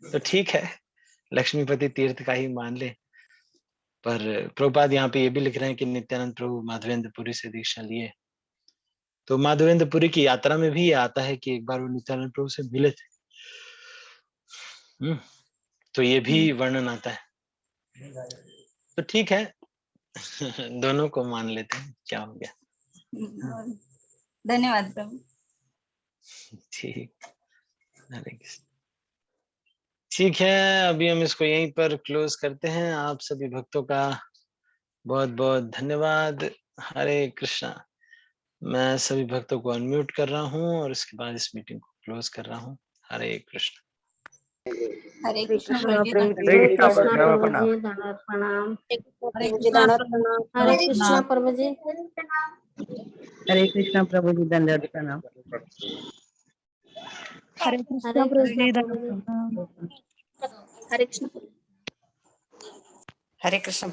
तो ठीक है, लक्ष्मीपति तीर्थ का ही मान ले। पर प्रभुपाद यहाँ पे ये भी लिख रहे हैं कि नित्यानंद प्रभु माधवेंद्रपुरी से दीक्षा लिए, तो माधवेंद्रपुरी की यात्रा में भी ये आता है कि एक बार वो नित्यानंद प्रभु से मिले थे। तो ये भी वर्णन आता है। तो ठीक है, दोनों को मान लेते हैं, क्या हो गया। धन्यवाद प्रभु। ठीक, हरे कृष्ण। ठीक है, अभी हम इसको यहीं पर क्लोज करते हैं। आप सभी भक्तों का बहुत बहुत धन्यवाद। हरे कृष्णा। मैं सभी भक्तों को अनम्यूट कर रहा हूँ और इसके बाद इस मीटिंग को क्लोज कर रहा हूँ। हरे कृष्ण। हरे हरे कृष्ण कृष्ण प्रभु जी, प्रभु जी, हरे दंडवत कृष्ण प्रणाम। प्रभु जी, धन्यवाद प्रणाम। हरे मुझे कृष्ण दानव प्रभु प्रणाम। जी, हरे दंडवत कृष्ण प्रणाम। प्रभु जी। हरे कृष्णा प्रभु जी, दंडवत प्रणाम। हरे कृष्णा हरे प्रभु कृष्ण जी, प्रभु जी। धन्यवाद प्रणाम। हरे कृष्ण। हरे कृष्ण।